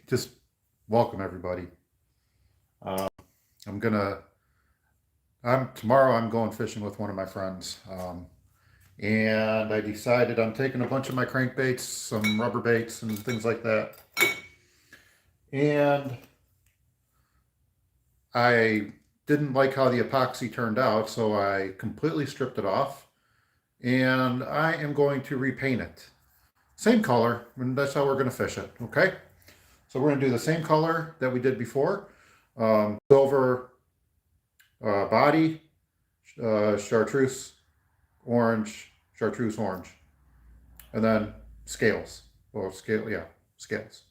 just welcome everybody. Uh, tomorrow I'm going fishing with one of my friends. And I decided I'm taking a bunch of my crankbaits, some rubber baits and things like that. And I didn't like how the epoxy turned out, so I completely stripped it off. And I am going to repaint it. Same color, and that's how we're going to fish it, okay? So we're going to do the same color that we did before. Silver body, chartreuse orange, and then scales. Well, scales.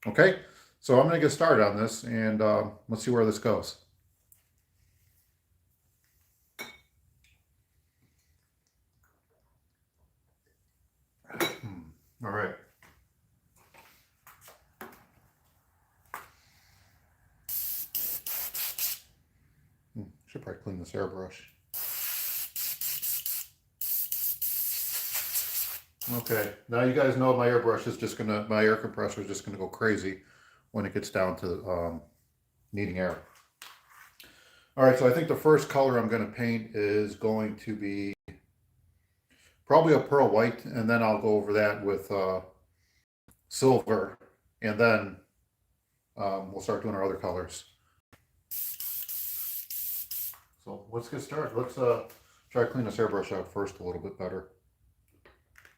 Okay, so I'm going to get started on this, and let's see where this goes. All right. Should probably clean this airbrush. Okay, now you guys know my airbrush is just gonna, my air compressor is just gonna go crazy when it gets down to needing air. All right, so I think the first color I'm gonna paint is going to be probably a pearl white, and then I'll go over that with silver, and then we'll start doing our other colors. So let's get started. Let's try to clean this airbrush out first a little bit better.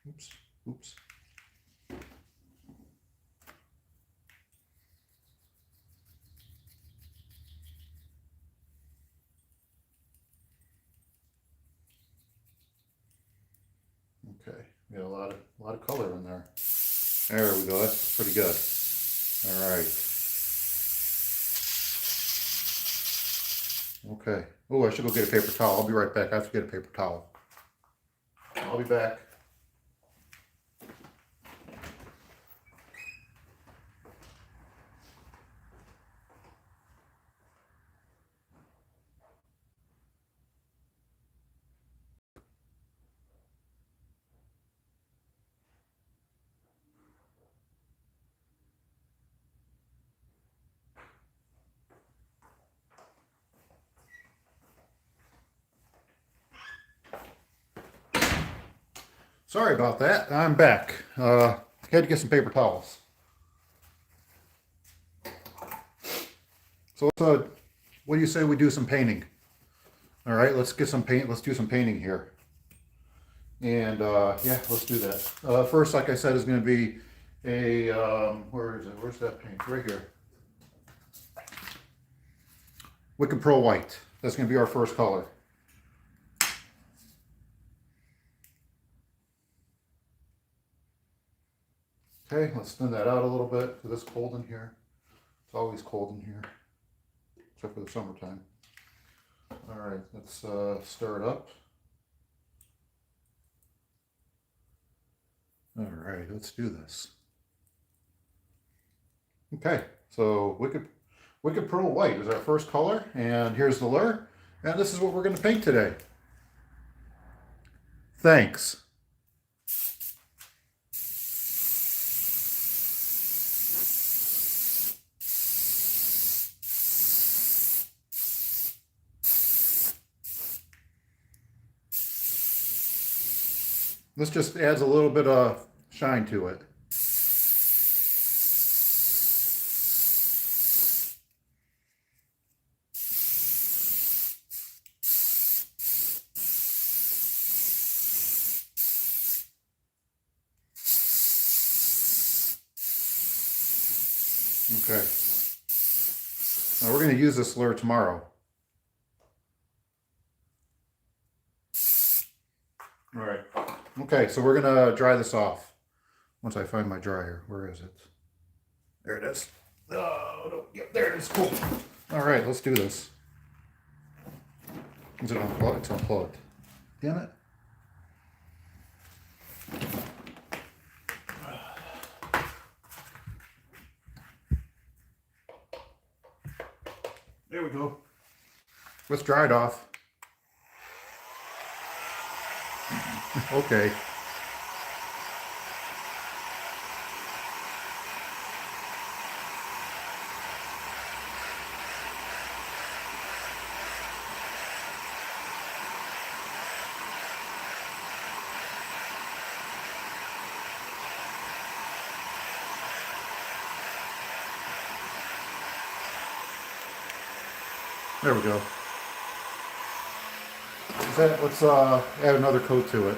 Oops. Okay, we got a lot of color in there. There we go. That's pretty good. All right. Okay. Oh, I should go get a paper towel. I'll be right back. I have to get a paper towel. I'll be back. Sorry about that. I'm back. Had to get some paper towels. So what do you say we do some painting? All right, let's get some paint. Let's do some painting here. And yeah, let's do that. First, like I said, is going to be a where is it? Where's that paint? Right here. Wicked Pearl White. That's going to be our first color. Okay, let's thin that out a little bit because it's cold in here. It's always cold in here, except for the summertime. All right, let's stir it up. All right, let's do this. Okay, so Wicked Pearl White is our first color, and here's the lure, and this is what we're going to paint today. Thanks. This just adds a little bit of shine to it. Okay. Now we're going to use this lure tomorrow. All right. Okay, so we're going to dry this off once I find my dryer. Where is it? There it is. Oh, no. Yep, there it is. Cool. All right, let's do this. Is it unplugged? It's unplugged. Damn it. There we go. Let's dry it off. Okay. There we go. Let's add another coat to it.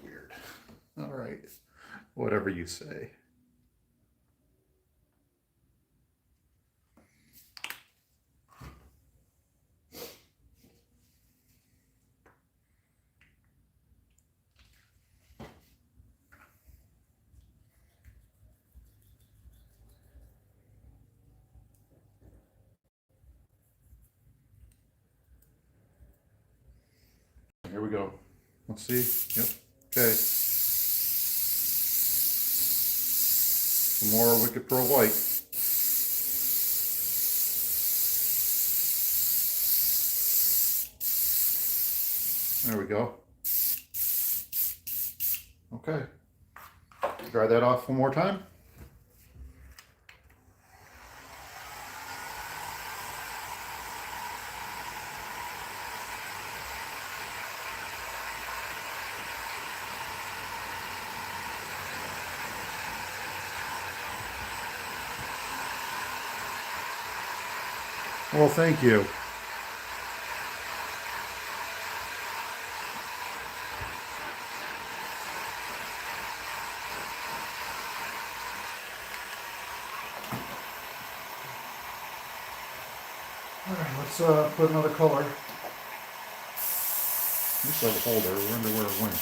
Weird. All right. Whatever you say. Here we go. Let's see. Yep. Okay. Some more Wicked Pearl White. There we go. Okay. Dry that off one more time. Well, thank you. All right, let's put another color. This is a holder. I wonder where it went.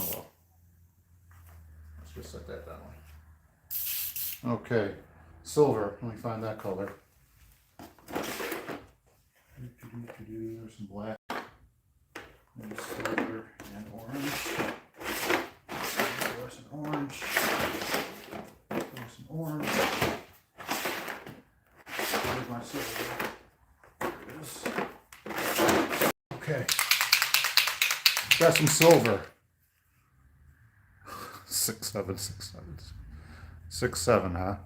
Oh well. Let's just set that that way. Okay, silver. Let me find that color. There's some black. There's silver and orange. There's some orange. There's some orange. Where's my silver? There it is. Okay. Got some silver. 6, 7, 6, 7. 6, 7, huh?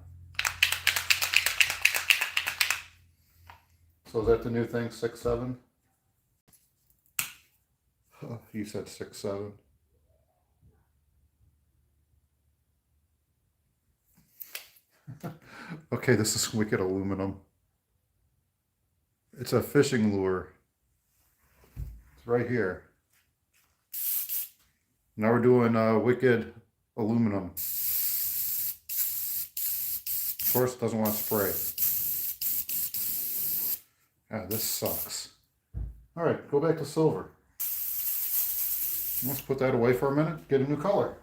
So is that the new thing, 6, 7? You said 6, 7. Okay, this is Wicked Aluminum. It's a fishing lure. It's right here. Now we're doing Wicked Aluminum. Of course, it doesn't want to spray. Ah, this sucks. All right, go back to silver. Let's put that away for a minute, get a new color.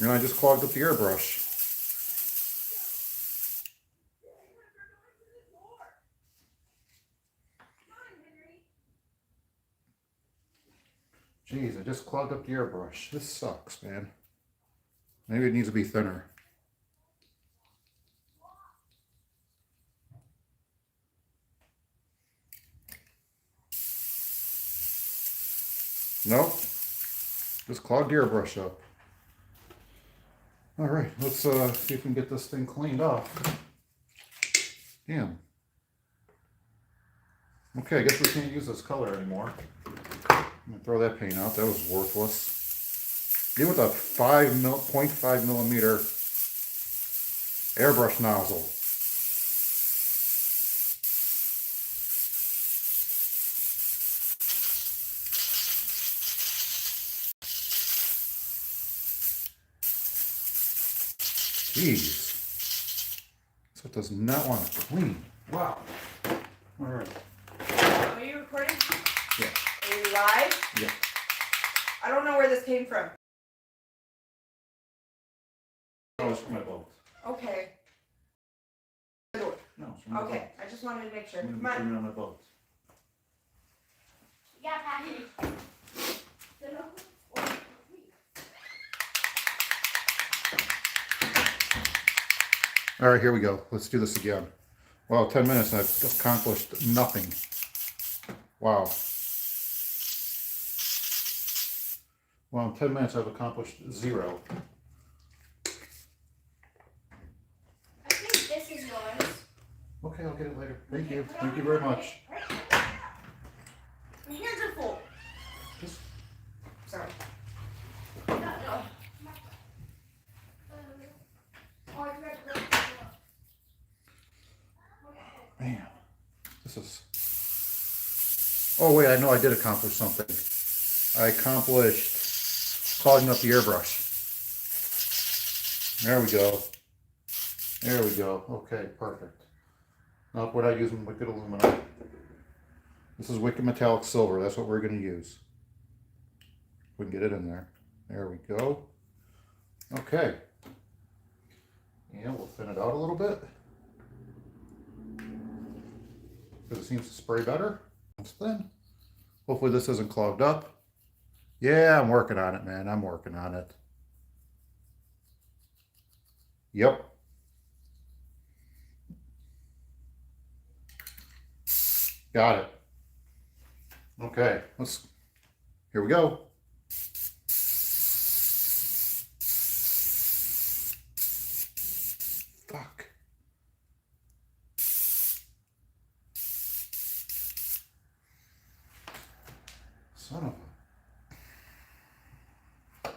And I just clogged up the airbrush. Jeez, I just clogged up the airbrush. This sucks, man. Maybe it needs to be thinner. Nope. Just clogged the airbrush up. All right, let's see if we can get this thing cleaned off. Damn. Okay, I guess we can't use this color anymore. I'm gonna throw that paint out. That was worthless. Even with a 0.5 millimeter airbrush nozzle. Jeez. So it does not want to clean. Wow. All right. Are you recording? Yeah. Are you live? Yeah. I don't know where this came from. Oh, it's from my boat. Okay. No, it's from my boat. Okay, I just wanted to make sure. I'm Come on. on my boat. Yeah, package. All right, here we go. Let's do this again. Well, 10 minutes and I've accomplished nothing. Wow. Well, in 10 minutes I've accomplished 0. I think this is yours. Okay, I'll get it later. Thank you. Thank you very much. My hands are full. Just Sorry. No, this? Oh wait, I know I did accomplish something. I accomplished clogging up the airbrush. There we go. There we go. Okay, perfect. Nope, we're not using wicked aluminum. This is wicked metallic silver. That's what we're going to use. We can get it in there. There we go. Okay. And we'll thin it out a little bit. Because it seems to spray better. It's thin. Hopefully this isn't clogged up. Yeah, I'm working on it, man. I'm working on it. Yep. Got it. Okay, here we go. Fuck. Son of a...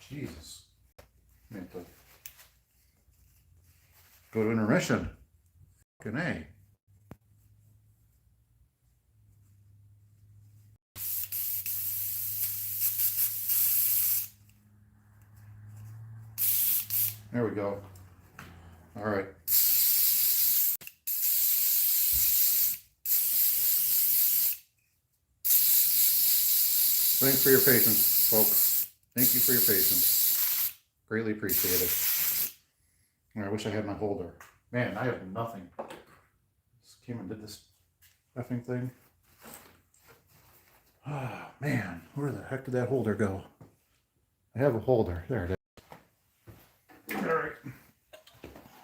Jesus. I have to go to intermission. Fucking A. There we go. All right. Thanks for your patience, folks. Thank you for your patience. Greatly appreciated. I wish I had my holder. Man, I have nothing. Just came and did this effing thing. Ah, man, where the heck did that holder go? I have a holder. There it is. All right.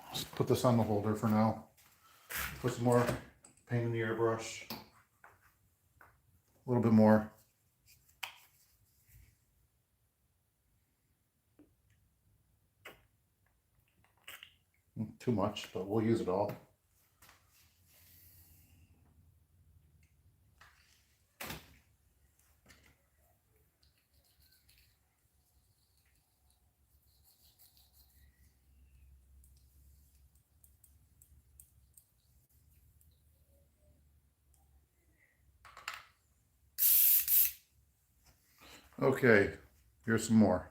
Let's put this on the holder for now. Put some more paint in the airbrush. A little bit more. Too much, but we'll use it all. Okay, here's some more.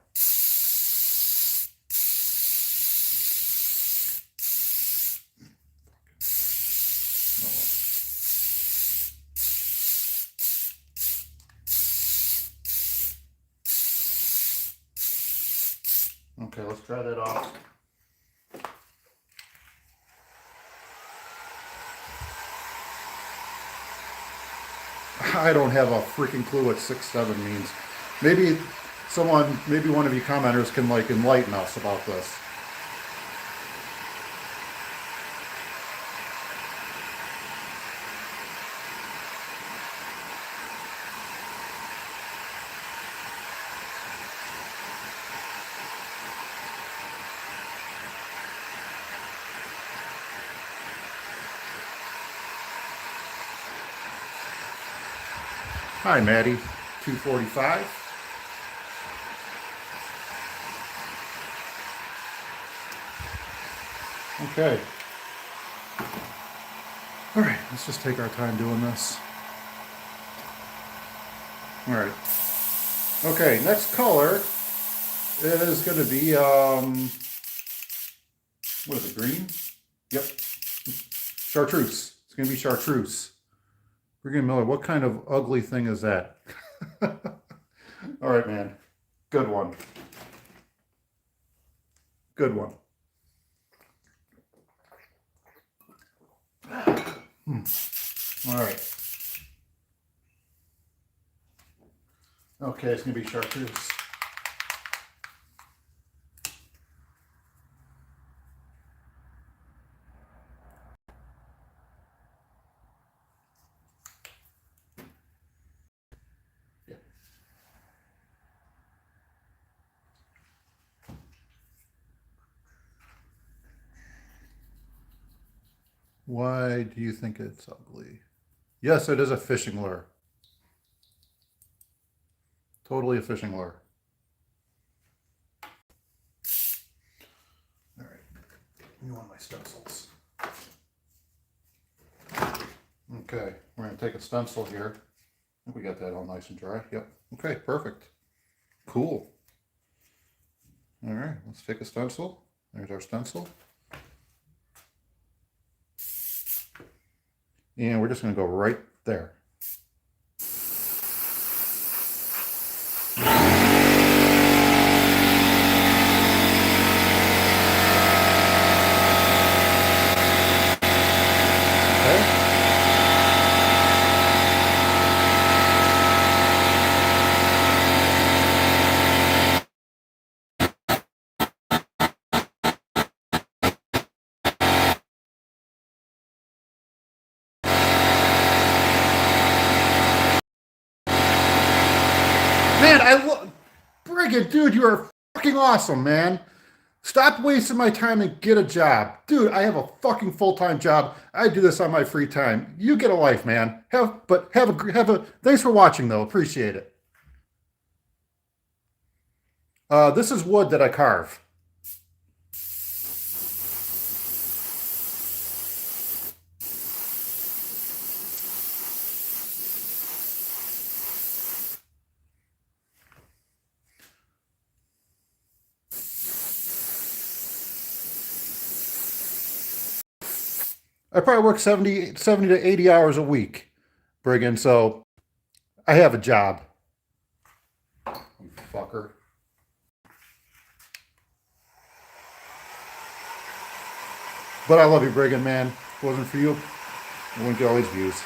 Okay, let's try that off. I don't have a freaking clue what 6-7 means. Maybe maybe one of you commenters can like enlighten us about this. Hi, Maddie, 245. Okay. All right, let's just take our time doing this. All right. Okay, next color is going to be, what is it, green? Yep. Chartreuse. It's going to be Chartreuse. Friggin' Miller, what kind of ugly thing is that? All right, man. Good one. Good one. All right. Okay, it's going to be Chartreuse. Why do you think it's ugly? Yes, it is a fishing lure. Totally a fishing lure. All right. me one of my stencils. Okay, we're going to take a stencil here. I think we got that all nice and dry. Yep. Okay, perfect. Cool. All right, let's take a stencil. There's our stencil. And we're just going to go right there. Man, I love Brigid, dude, you are fucking awesome, man. Stop wasting my time and get a job. Dude, I have a fucking full-time job. I do this on my free time. You get a life, man. Have a thanks for watching though. Appreciate it. This is wood that I carve. I probably work 70 to 80 hours a week, Brigand, so I have a job. You fucker. But I love you, Brigand, man. If it wasn't for you, I wouldn't get all these views.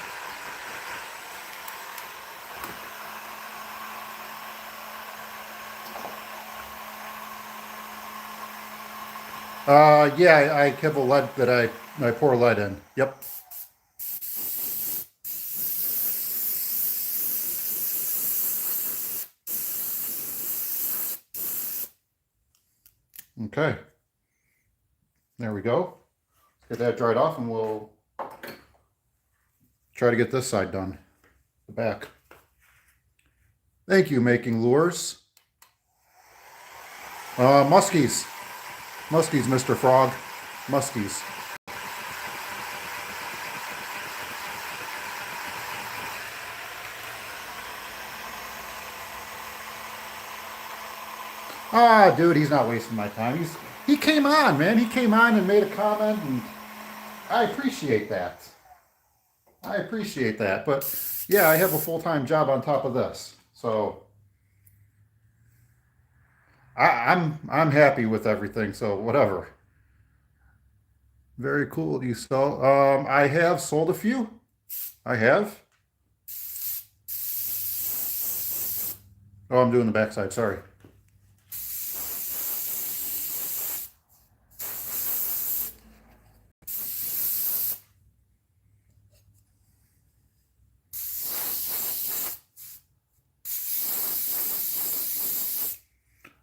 Yeah, I have a lead that I pour lead in. Yep. Okay. There we go. Get that dried off and we'll try to get this side done. The back. Thank you, Making Lures. Muskies. Muskies, Mr. Frog. Muskies. Ah, dude, he's not wasting my time. He came on, man. He came on and made a comment, and I appreciate that. I appreciate that. But yeah, I have a full-time job on top of this, so I'm happy with everything. So whatever. Very cool. You sell? I have sold a few. I have. Oh, I'm doing the backside. Sorry.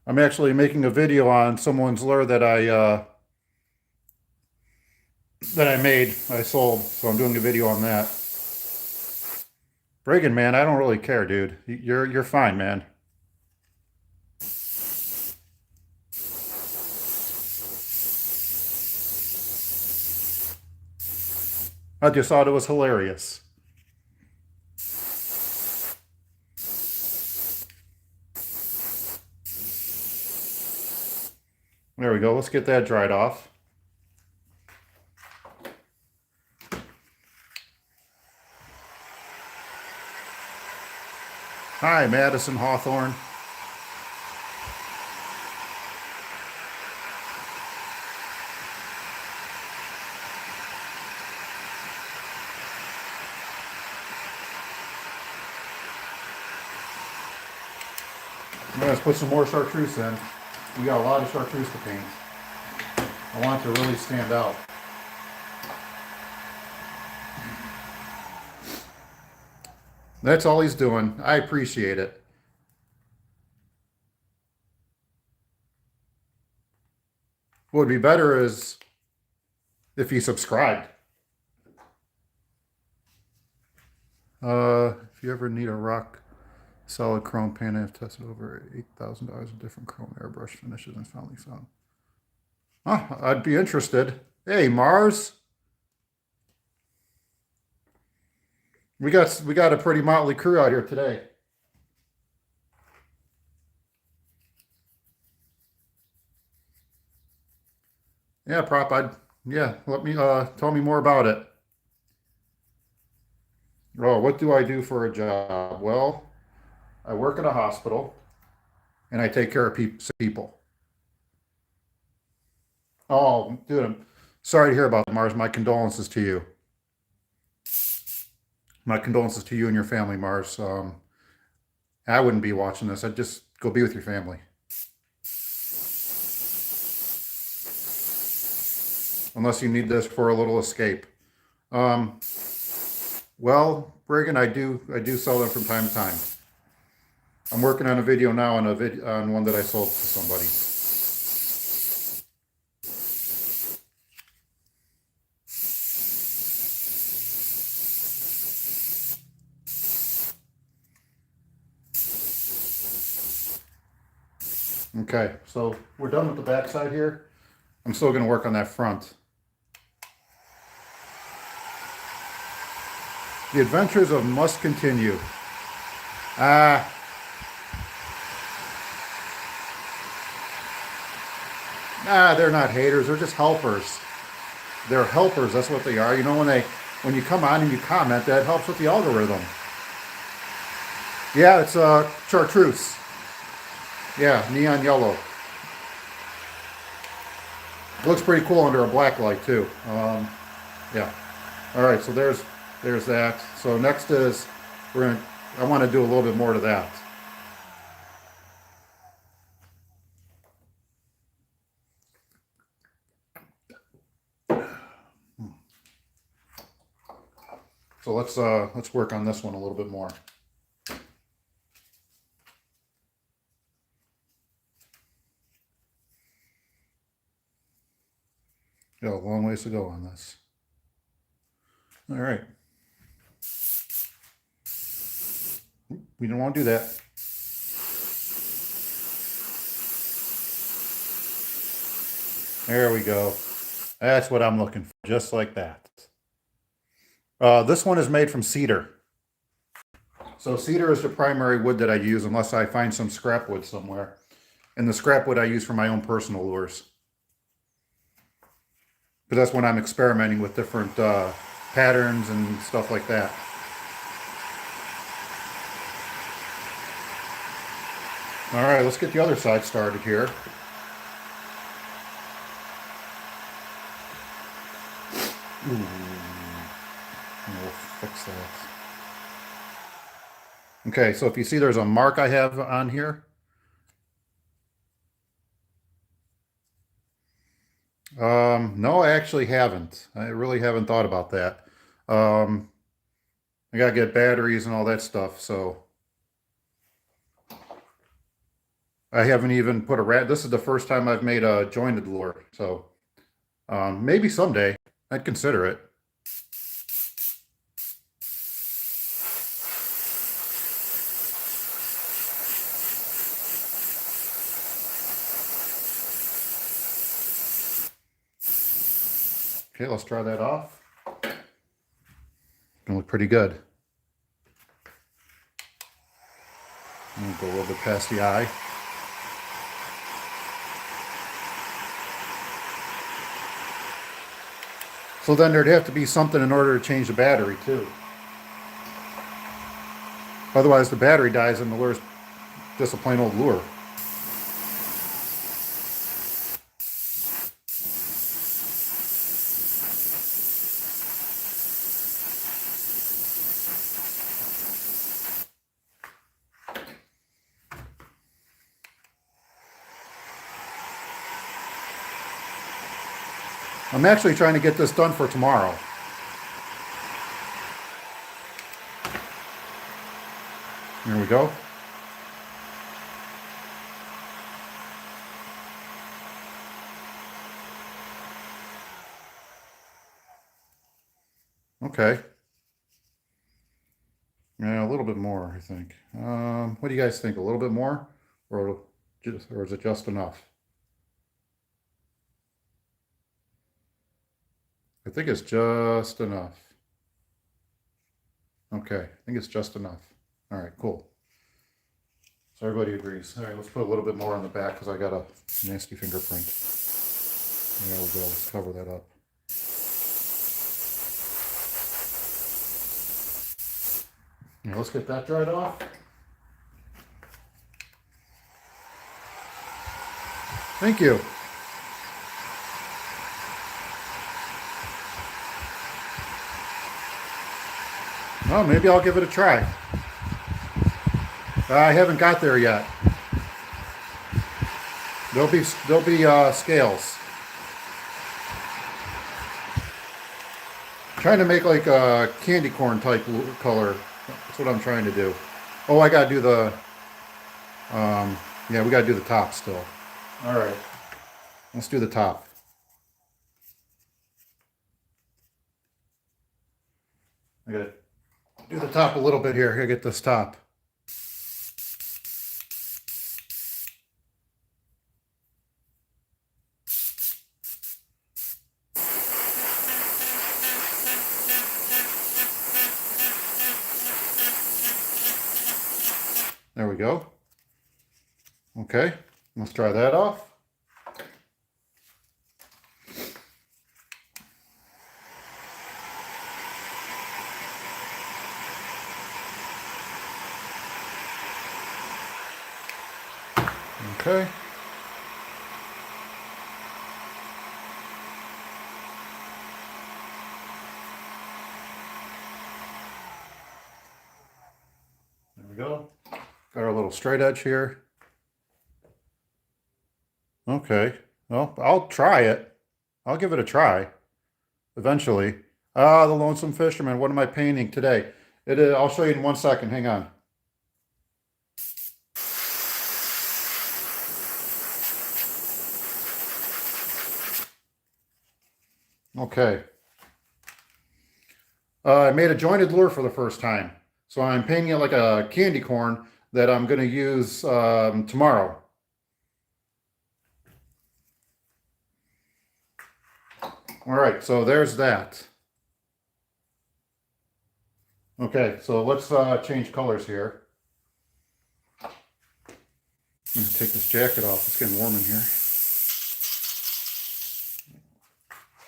I'm actually making a video on someone's lure that I sold, so I'm doing a video on that. Brigand, man, I don't really care, dude. You're fine, man. I just thought it was hilarious. There we go. Let's get that dried off. Hi, Madison Hawthorne. Let's put some more Chartreuse in. We got a lot of Chartreuse to paint. I want it to really stand out. That's all he's doing. I appreciate it. What would be better is if he subscribed. If you ever need a rock solid chrome paint, I've tested over $8,000 of different chrome airbrush finishes and finally found. Huh, I'd be interested. Hey, Mars. We got a pretty motley crew out here today. Yeah, prop. Yeah. Let me tell me more about it. Oh, what do I do for a job? Well, I work in a hospital and I take care of people. Oh, dude, I'm sorry to hear about that, Mars. My condolences to you. My condolences to you and your family, Mars. I wouldn't be watching this. I'd just go be with your family. Unless you need this for a little escape. Um, well, Reagan, I do sell them from time to time. I'm working on a video now on one that I sold to somebody. Okay, so we're done with the back side here. I'm still going to work on that front. The adventures of must continue. Ah. They're not haters. They're just helpers. They're helpers. That's what they are. You know, when you come on and you comment, that helps with the algorithm. Yeah, it's Chartreuse. Yeah, neon yellow. It looks pretty cool under a black light too. Yeah. All right, so there's that. So next is I want to do a little bit more to that. So let's work on this one a little bit more. Got a long ways to go on this. All right. We don't want to do that. There we go. That's what I'm looking for, just like that. This one is made from cedar. So cedar is the primary wood that I use unless I find some scrap wood somewhere. And the scrap wood I use for my own personal lures. But that's when I'm experimenting with different patterns and stuff like that. All right, let's get the other side started here. Ooh. We'll fix that. Okay, so if you see there's a mark I have on here. No, I actually haven't. I really haven't thought about that. I gotta get batteries and all that stuff, so I haven't even put this is the first time I've made a jointed lure, so maybe someday I'd consider it. Okay, let's try that off. It's gonna look pretty good. I'm gonna go a little bit past the eye. So then there'd have to be something in order to change the battery too. Otherwise the battery dies and the lure's just a plain old lure. I'm actually trying to get this done for tomorrow. There we go. Okay. Yeah, a little bit more, I think. What do you guys think? A little bit more, or is it just enough? I think it's just enough. Okay, I think it's just enough. All right, cool. So everybody agrees. All right, let's put a little bit more on the back because I got a nasty fingerprint. There we go. Let's cover that up. Now let's get that dried off. Thank you. Well, maybe I'll give it a try. I haven't got there yet. There'll be scales. I'm trying to make like a candy corn type color. That's what I'm trying to do. Oh, I gotta do the. Yeah, we gotta do the top still. All right, let's do the top. I gotta do the top a little bit here. I gotta get this top. There we go. Okay, let's try that off. Okay. There we go. Got our little straight edge here. Okay. Well, I'll try it. I'll give it a try. Eventually. Ah, the Lonesome Fisherman. What am I painting today? I'll show you in 1 second. Hang on. Okay. I made a jointed lure for the first time. So I'm painting it like a candy corn that I'm going to use tomorrow. All right, so there's that. Okay, so let's change colors here. I'm going to take this jacket off. It's getting warm in here.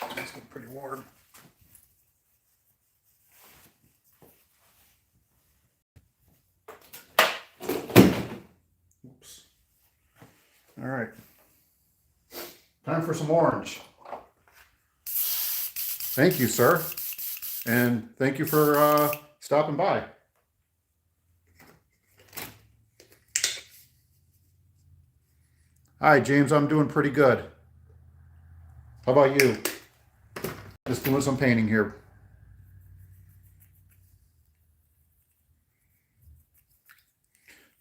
It's getting pretty warm. Oops. All right. Time for some orange. Thank you, sir. And thank you for stopping by. Hi, James. I'm doing pretty good. How about you? Just doing some painting here.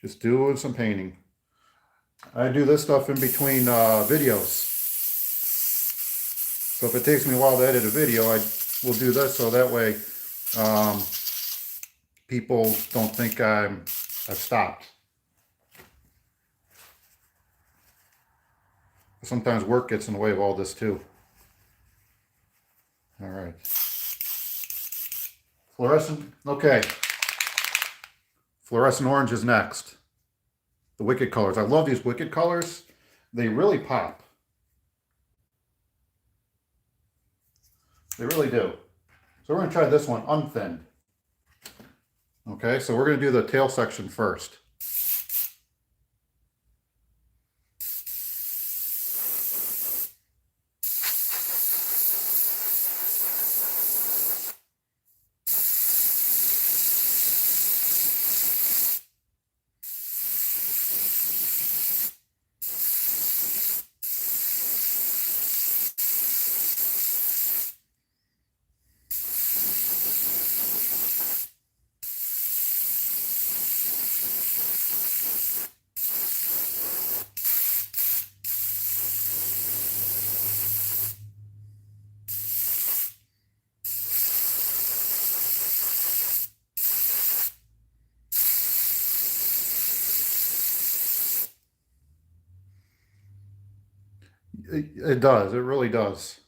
Just doing some painting. I do this stuff in between videos. So if it takes me a while to edit a video, I will do this so that way people don't think I've stopped. Sometimes work gets in the way of all this too. All right. Fluorescent, okay. Fluorescent orange is next. The wicked colors. I love these wicked colors. They really pop. They really do. So we're going to try this one unthinned. Okay, so we're going to do the tail section first. It does. It really does.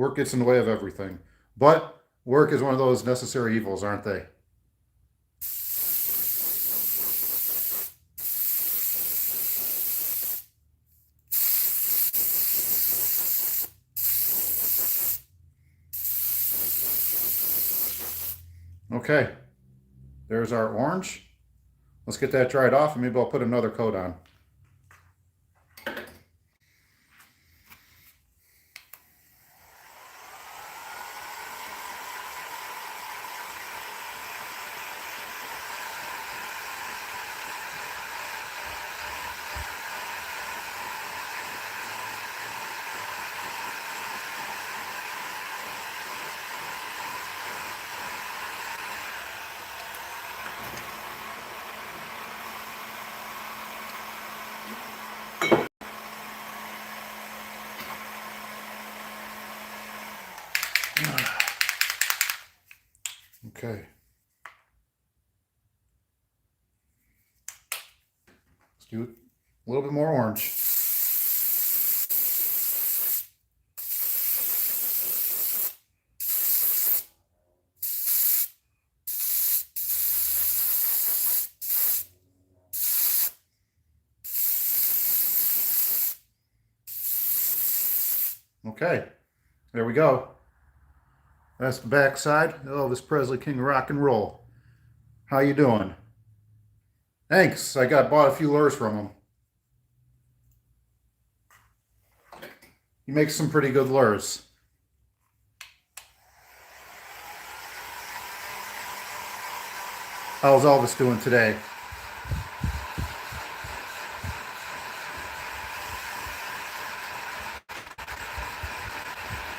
Work gets in the way of everything. But work is one of those necessary evils, aren't they? Okay, there's our orange. Let's get that dried off and maybe I'll put another coat on. Okay. Let's do a little bit more orange. Okay, there we go. That's the back side. Elvis Presley, King of Rock and Roll. How you doing? Thanks. I bought a few lures from him. He makes some pretty good lures. How's Elvis doing today?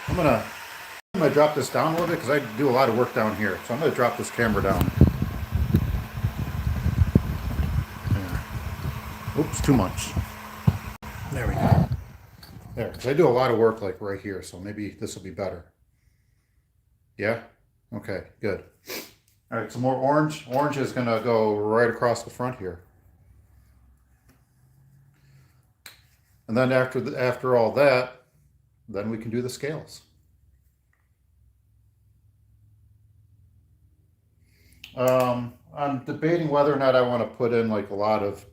I'm gonna drop this down a little bit because I do a lot of work down here. So I'm gonna drop this camera down. Oops, too much. There we go. There, because I do a lot of work like right here, so maybe this will be better. Yeah? Okay, good. All right, some more orange. Orange is gonna go right across the front here. And then after all that, then we can do the scales. I'm debating whether or not I want to put in like a lot of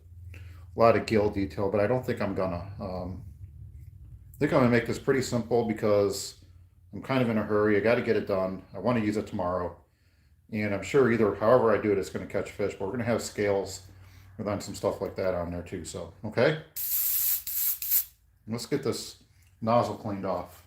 gill detail, but I don't think I'm gonna. I think I'm gonna make this pretty simple because I'm kind of in a hurry. I got to get it done. I want to use it tomorrow, and I'm sure however I do it, it's going to catch fish. But we're going to have scales and then some stuff like that on there too. So okay, let's get this nozzle cleaned off.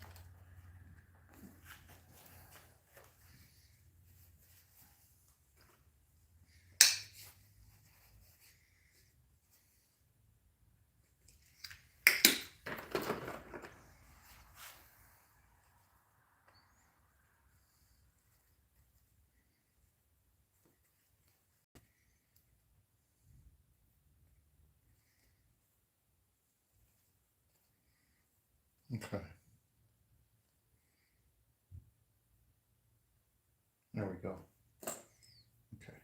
Okay. There we go. Okay.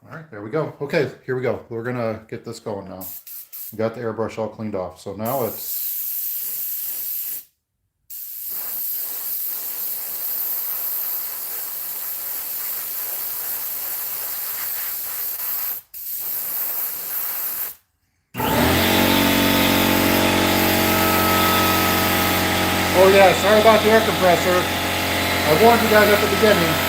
All right, there we go. Okay, here we go. We're gonna get this going now. We got the airbrush all cleaned off. So now it's oh yeah, sorry about the air compressor. I warned you guys at the beginning.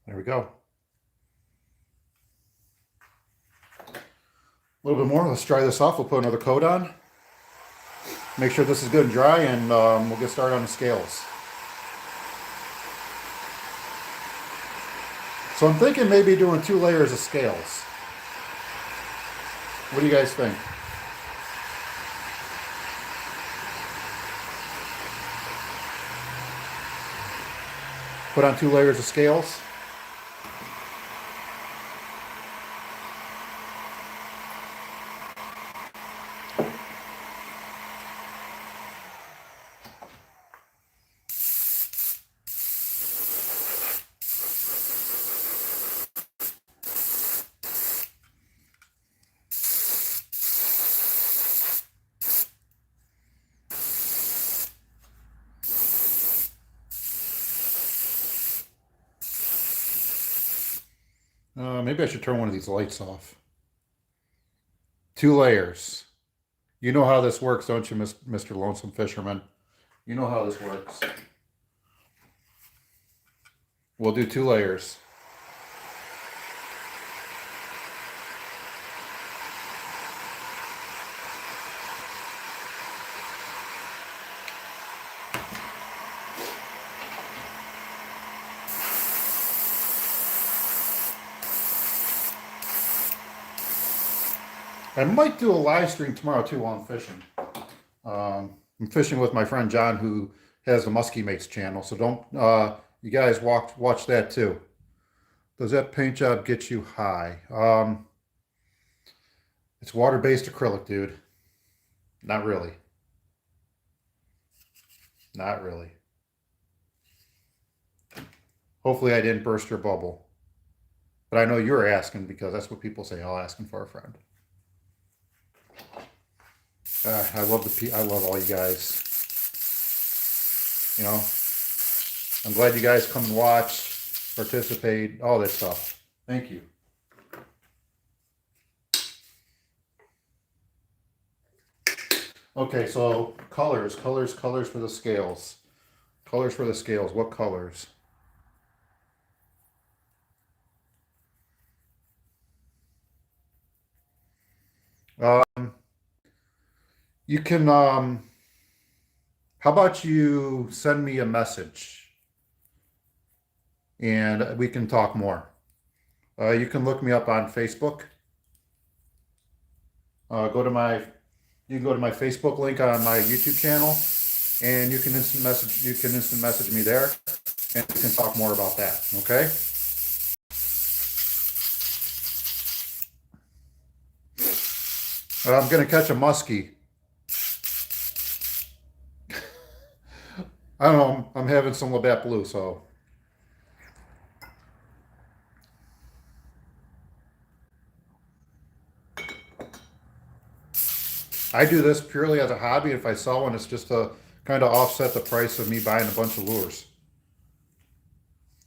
There we go. A little bit more. Let's dry this off. We'll put another coat on. Make sure this is good and dry, and we'll get started on the scales. So I'm thinking maybe doing 2 layers of scales. What do you guys think? Put on 2 layers of scales. Maybe I should turn one of these lights off. 2 layers. You know how this works, don't you, Mr. Lonesome Fisherman? You know how this works. We'll do 2 layers. I might do a live stream tomorrow too while I'm fishing. I'm fishing with my friend John, who has the Musky Mates channel. So don't you guys watch that too. Does that paint job get you high? It's water-based acrylic, dude. Not really. Not really. Hopefully I didn't burst your bubble. But I know you're asking because that's what people say. I'll asking for a friend. I love all you guys. You know, I'm glad you guys come and watch, participate, all that stuff. Thank you. Okay, so colors for the scales. Colors for the scales. What colors? You can, how about you send me a message and we can talk more. You can look me up on Facebook. You can go to my Facebook link on my YouTube channel and you can instant message me there and we can talk more about that. Okay. I'm going to catch a muskie. I don't know, I'm having some Labatt Blue, so. I do this purely as a hobby. If I sell one, it's just to kind of offset the price of me buying a bunch of lures.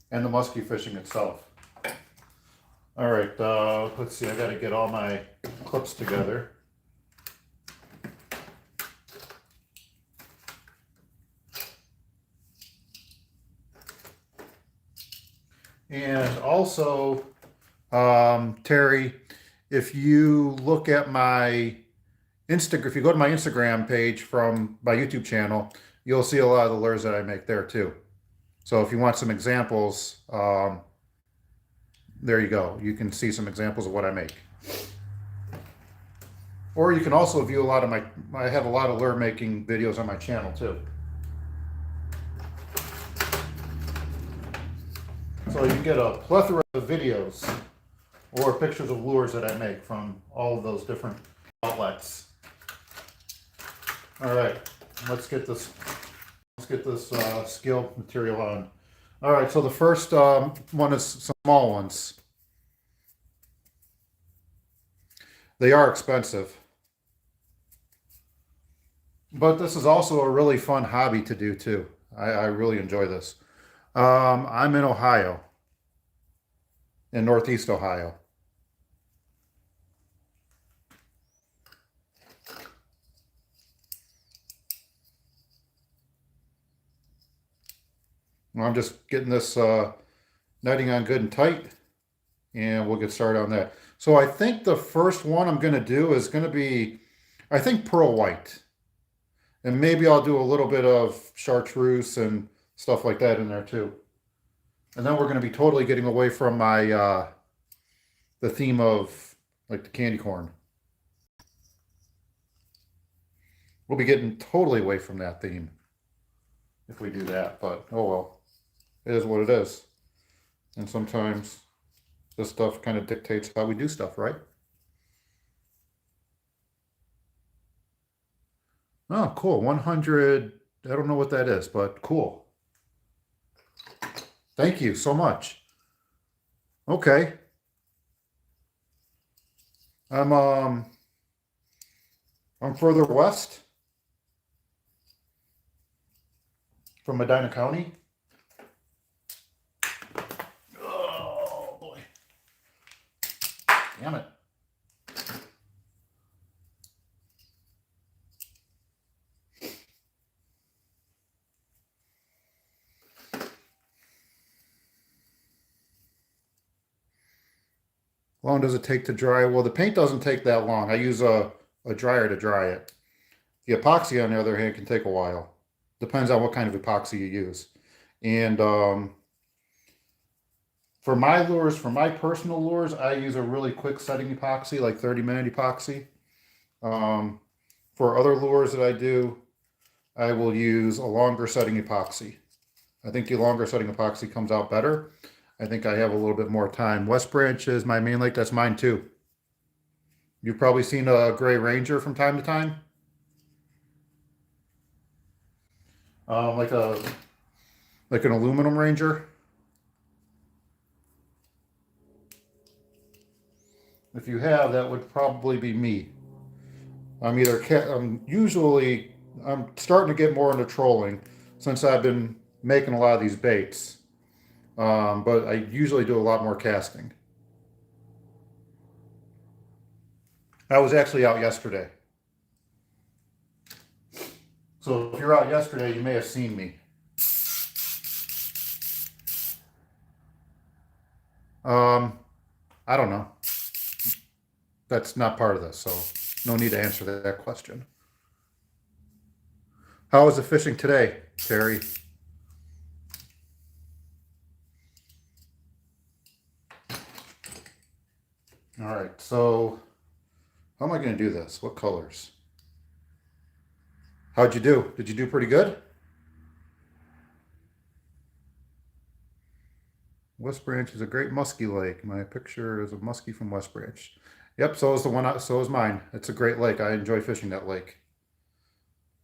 And the muskie fishing itself. All right, let's see, I gotta get all my clips together. And also, Terry, if you look at my if you go to my Instagram page from my YouTube channel, you'll see a lot of the lures that I make there too. So if you want some examples, there you go. You can see some examples of what I make. Or you can also view a lot of I have a lot of lure making videos on my channel too. So you get a plethora of videos or pictures of lures that I make from all of those different outlets. All right, let's get this scale material on. All right, so the first one is some small ones. They are expensive, but this is also a really fun hobby to do too. I really enjoy this. I'm in Ohio, in Northeast Ohio. I'm just getting this netting on good and tight, and we'll get started on that. So I think the first one I'm going to do is going to be, I think, pearl white. And maybe I'll do a little bit of chartreuse and stuff like that in there too. And then we're going to be totally getting away from my the theme of like the candy corn. We'll be getting totally away from that theme if we do that, but oh well. It is what it is. And sometimes this stuff kind of dictates how we do stuff, right? Oh, cool. 100. I don't know what that is, but cool. Thank you so much. Okay. I'm further west from Medina County. Oh boy. Damn it. How long does it take to dry? Well, the paint doesn't take that long. I use a dryer to dry it. The epoxy, on the other hand, can take a while. Depends on what kind of epoxy you use. And for my lures, for my personal lures, I use a really quick setting epoxy, like 30-minute epoxy. For other lures that I do, I will use a longer setting epoxy. I think the longer setting epoxy comes out better. I think I have a little bit more time. West Branch is my main lake. That's mine too. You've probably seen a gray Ranger from time to time. Like an aluminum Ranger. If you have, that would probably be me. I'm starting to get more into trolling since I've been making a lot of these baits. But I usually do a lot more casting. I was actually out yesterday. So if you're out yesterday, you may have seen me. I don't know. That's not part of this, so no need to answer that question. How was the fishing today, Terry? All right, so how am I going to do this? What colors? How'd you do? Did you do pretty good? West Branch is a great musky lake. My picture is a muskie from West Branch. Yep, so is mine. It's a great lake. I enjoy fishing that lake.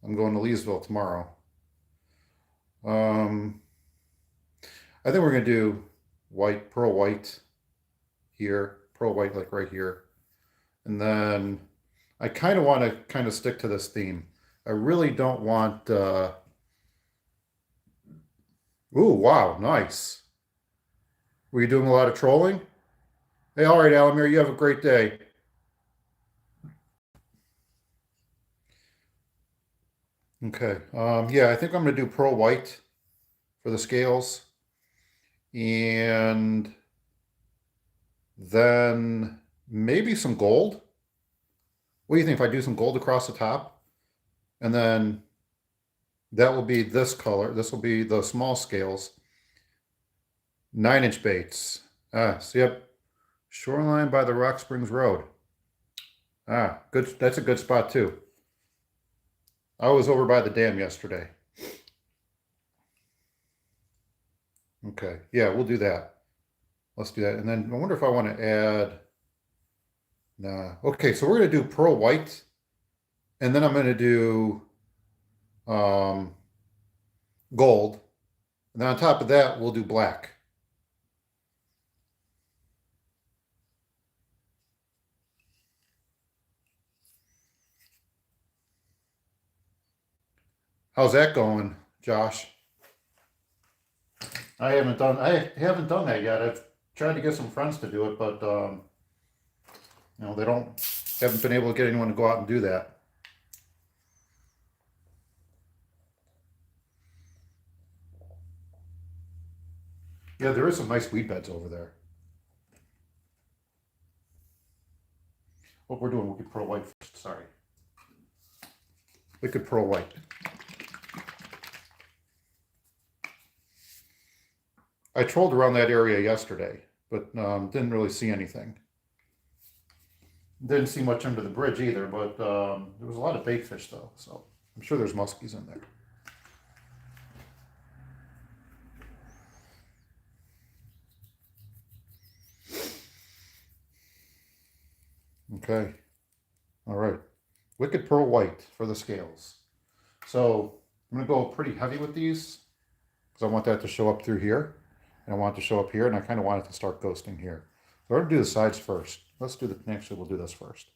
I'm going to Leesville tomorrow. I think we're going to do white, pearl white here, pearl white like right here. And then I kind of want to stick to this theme. I really don't want, ooh, wow, nice. Were you doing a lot of trolling? Hey, all right, Alamir, you have a great day. Okay, yeah, I think I'm going to do pearl white for the scales. And then maybe some gold. What do you think if I do some gold across the top? And then that will be this color. This will be the small scales. 9-inch baits. So yep. Shoreline by the Rock Springs Road. Good. That's a good spot too. I was over by the dam yesterday. Okay. Yeah, we'll do that. Let's do that. And then I wonder if I want to add. Nah. Okay, so we're going to do pearl white. And then I'm going to do gold. And then on top of that, we'll do black. How's that going, Josh? I haven't done that yet. I've tried to get some friends to do it, but they haven't been able to get anyone to go out and do that. Yeah, there is some nice weed beds over there. What we're doing, we could pearl white first. Sorry. We could pearl white. I trolled around that area yesterday, but didn't really see anything. Didn't see much under the bridge either, but there was a lot of bait fish though, so I'm sure there's muskies in there. Okay. All right. Wicked Pearl White for the scales. So I'm going to go pretty heavy with these because I want that to show up through here. And I want it to show up here, and I kind of want it to start ghosting here. So we're going to do the sides first. Let's do the, actually we'll do this first.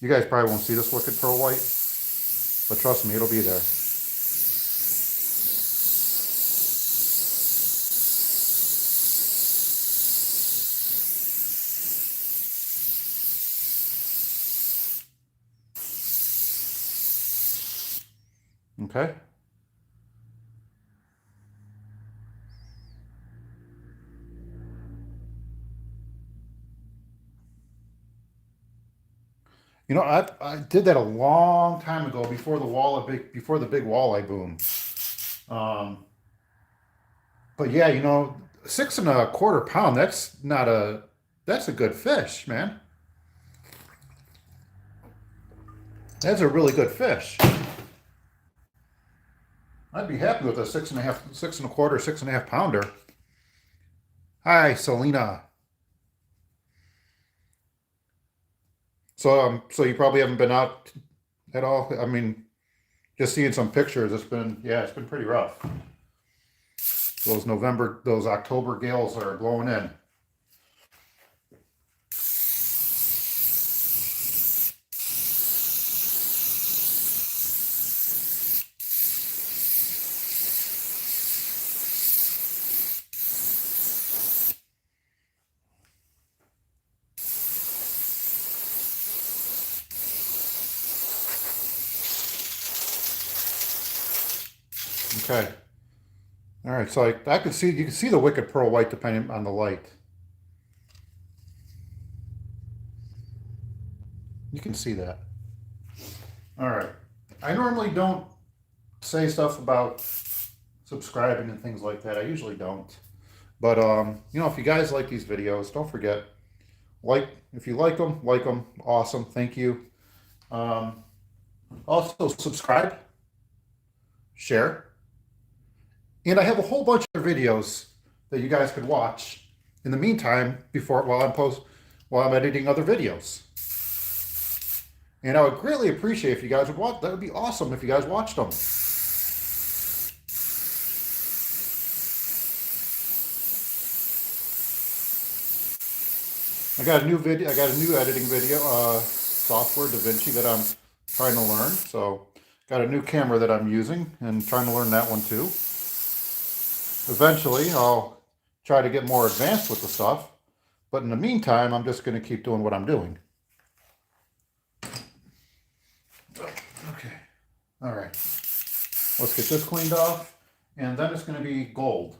You guys probably won't see this Wicked Pearl White, but trust me, it'll be there. Okay. You know, I did that a long time ago before before the big walleye boom. But yeah, you know, 6¼ pound, that's a good fish, man. That's a really good fish. I'd be happy with a 6¼ pounder. Hi, Selena. So you probably haven't been out at all. I mean, just seeing some pictures, it's been pretty rough. Those October gales are blowing in. Okay. All right, so I could see, you can see the Wicked Pearl White depending on the light. You can see that. All right. I normally don't say stuff about subscribing and things like that. I usually don't. But you know, if you guys like these videos, don't forget, if you like them, awesome, thank you. Also subscribe, share. And I have a whole bunch of videos that you guys could watch in the meantime while I'm editing other videos. And I would greatly appreciate if you guys would watch. That would be awesome if you guys watched them. I got a new editing video software, DaVinci, that I'm trying to learn. So got a new camera that I'm using and trying to learn that one too. Eventually, I'll try to get more advanced with the stuff, but in the meantime, I'm just going to keep doing what I'm doing. Okay, all right. Let's get this cleaned off, and then it's going to be gold.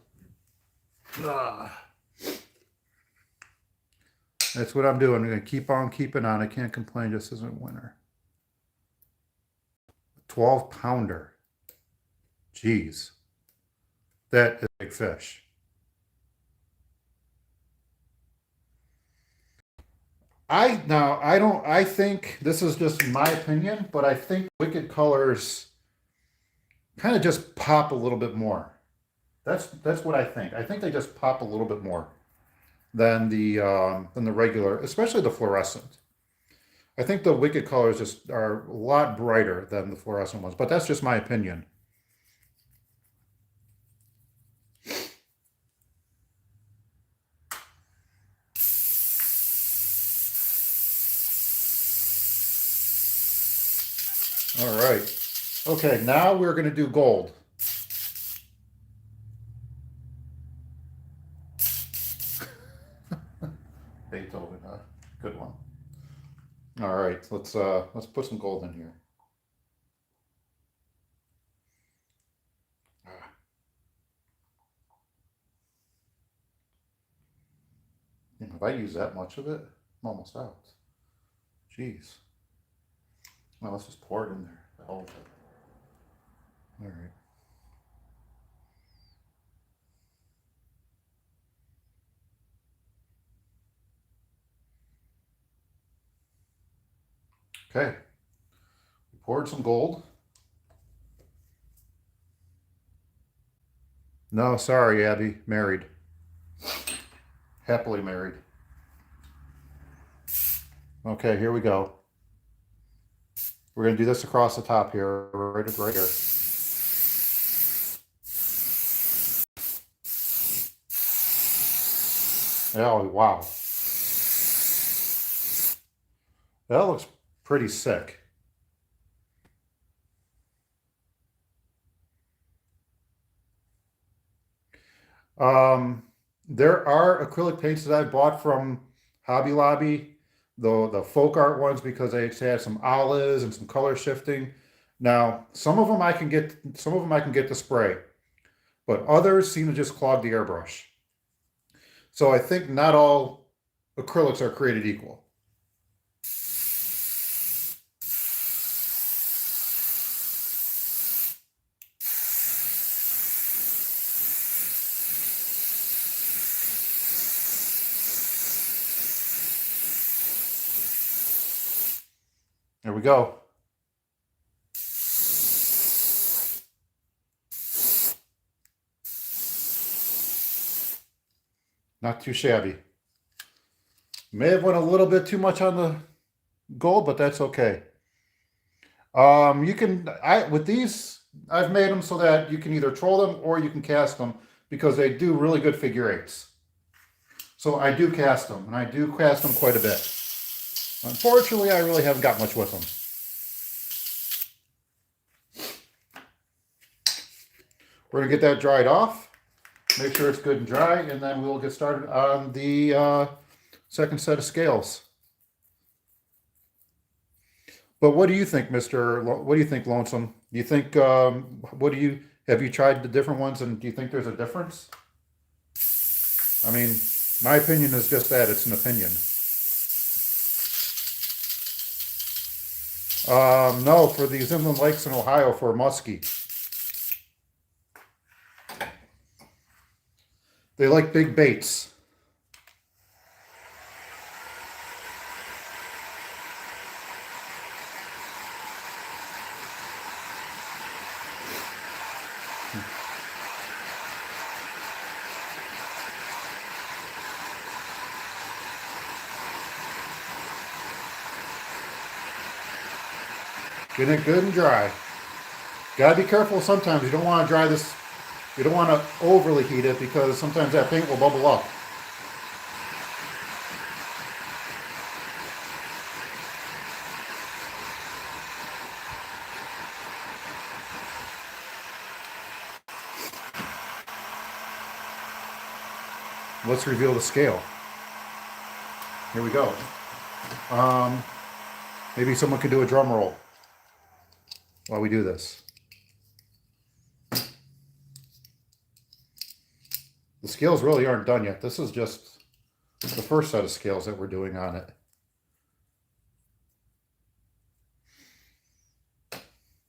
That's what I'm doing. I'm going to keep on keeping on. I can't complain. This isn't winter. 12 pounder. Jeez. That is a big fish. I think this is just my opinion, but I think Wicked colors kind of just pop a little bit more. That's what I think. I think they just pop a little bit more than the regular, especially the fluorescent. I think the Wicked colors just are a lot brighter than the fluorescent ones, but that's just my opinion. All right. Okay, now we're going to do gold. Beethoven, huh? Good one. All right, let's put some gold in here. Have I used that much of it? I'm almost out. Jeez. Well, let's just pour it in there. All of it. All right. Okay. We poured some gold. No, sorry, Abby. Married. Happily married. Okay, here we go. We're going to do this across the top here, right here. Oh, wow. That looks pretty sick. There are acrylic paints that I bought from Hobby Lobby, the folk art ones, because they had some olives and some color shifting. Now, some of them I can get to spray, but others seem to just clog the airbrush. So I think not all acrylics are created equal. There we go. Not too shabby. May have went a little bit too much on the gold, but that's okay. With these, I've made them so that you can either troll them or you can cast them, because they do really good figure eights. So I do cast them, and I do cast them quite a bit. Unfortunately, I really haven't got much with them. We're going to get that dried off, make sure it's good and dry, and then we'll get started on the second set of scales. But what do you think, what do you think, Lonesome? Do you think, have you tried the different ones, and do you think there's a difference? I mean, my opinion is just that, it's an opinion. No, for these inland lakes in Ohio for muskie. They like big baits. Get it good and dry. Gotta be careful sometimes. You don't want to dry this. You don't want to overly heat it, because sometimes that paint will bubble up. Let's reveal the scale. Here we go. Maybe someone could do a drum roll while we do this. The scales really aren't done yet. This is just the first set of scales that we're doing on it.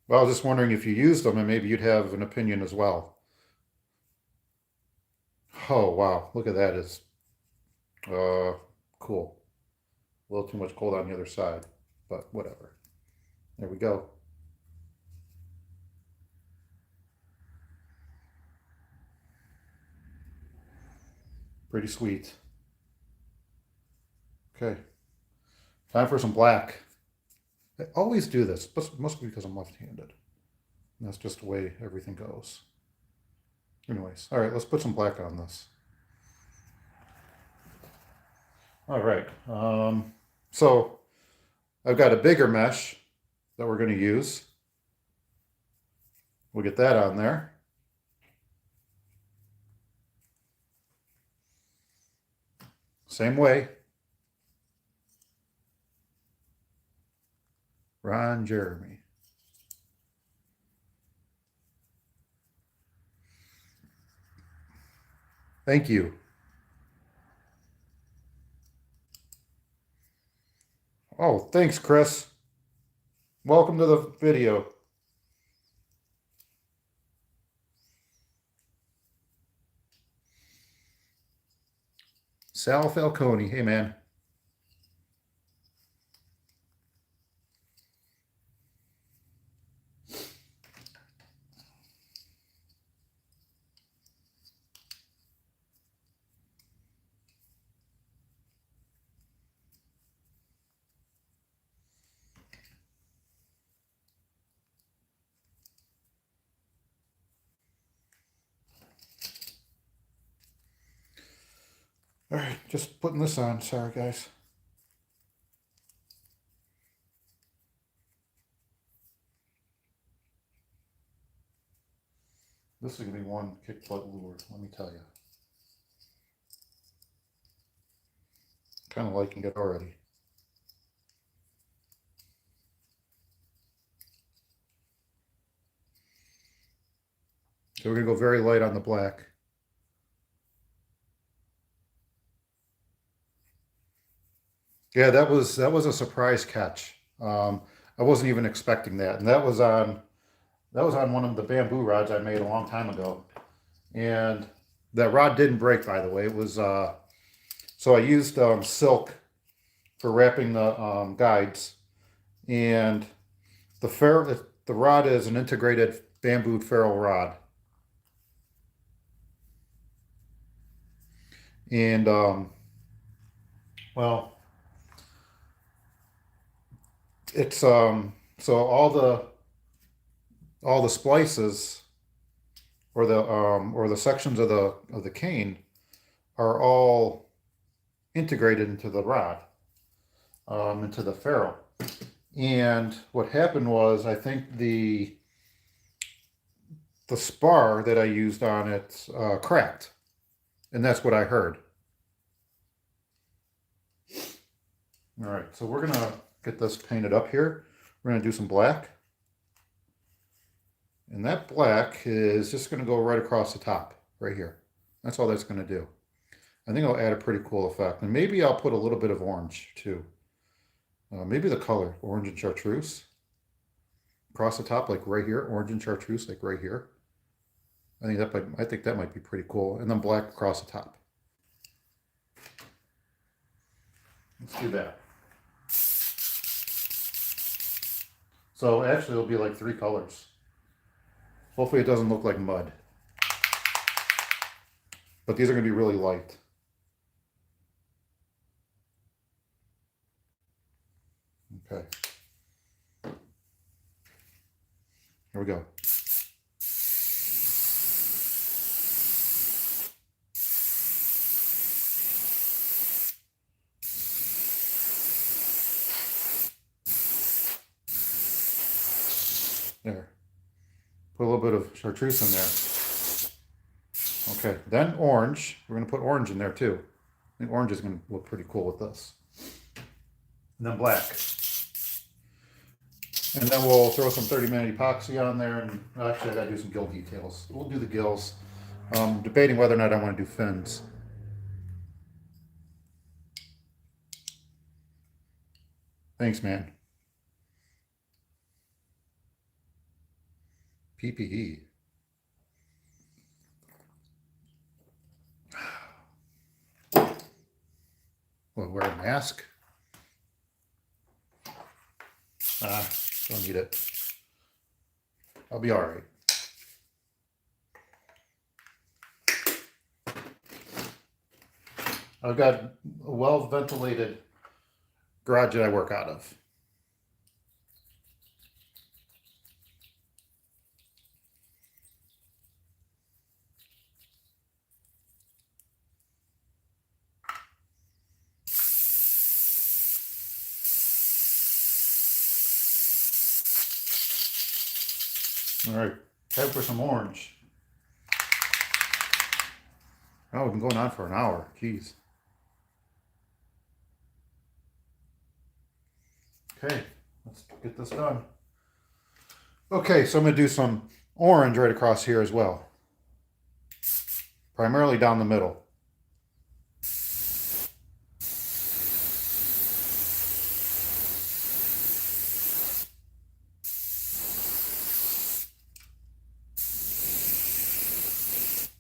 Well, I was just wondering if you used them, and maybe you'd have an opinion as well. Oh, wow. Look at that. It's cool. A little too much gold on the other side, but whatever. There we go. Pretty sweet. Okay. Time for some black. I always do this, but must be because I'm left-handed. And that's just the way everything goes. Anyways, all right, let's put some black on this. All right. So I've got a bigger mesh that we're going to use. We'll get that on there. Same way. Ron Jeremy. Thank you. Oh, thanks, Chris. Welcome to the video. Sal Falcone. Hey, man. All right, just putting this on. Sorry, guys. This is going to be one kick butt lure, let me tell you. Kind of liking it already. So we're going to go very light on the black. Yeah, that was a surprise catch. I wasn't even expecting that, and that was on one of the bamboo rods I made a long time ago. And that rod didn't break, by the way. It was so I used silk for wrapping the guides, and the rod is an integrated bamboo ferrule rod, and well, it's so all the splices or the sections of the cane are all integrated into the rod, into the ferrule. And what happened was, I think the spar that I used on it cracked, and that's what I heard. All right, so we're gonna get this painted up here. We're gonna do some black, and that black is just gonna go right across the top, right here. That's all that's gonna do. I think it'll add a pretty cool effect, and maybe I'll put a little bit of orange too. Maybe the color, orange and chartreuse. Across the top, like right here, orange and chartreuse, like right here. I think that might be pretty cool. And then black across the top. Let's do that. So actually it'll be like 3 colors. Hopefully it doesn't look like mud. But these are gonna be really light. Okay. Here we go. There. Put a little bit of chartreuse in there. Okay, then orange. We're going to put orange in there too. I think orange is going to look pretty cool with this. And then black. And then we'll throw some 30-minute epoxy on there. And actually, I got to do some gill details. We'll do the gills. Debating whether or not I want to do fins. Thanks, man. PPE. Well, wear a mask? Don't need it. I'll be all right. I've got a well-ventilated garage that I work out of. All right, time for some orange. Oh, we've been going on for an hour. Jeez. Okay, let's get this done. Okay, so I'm going to do some orange right across here as well. Primarily down the middle.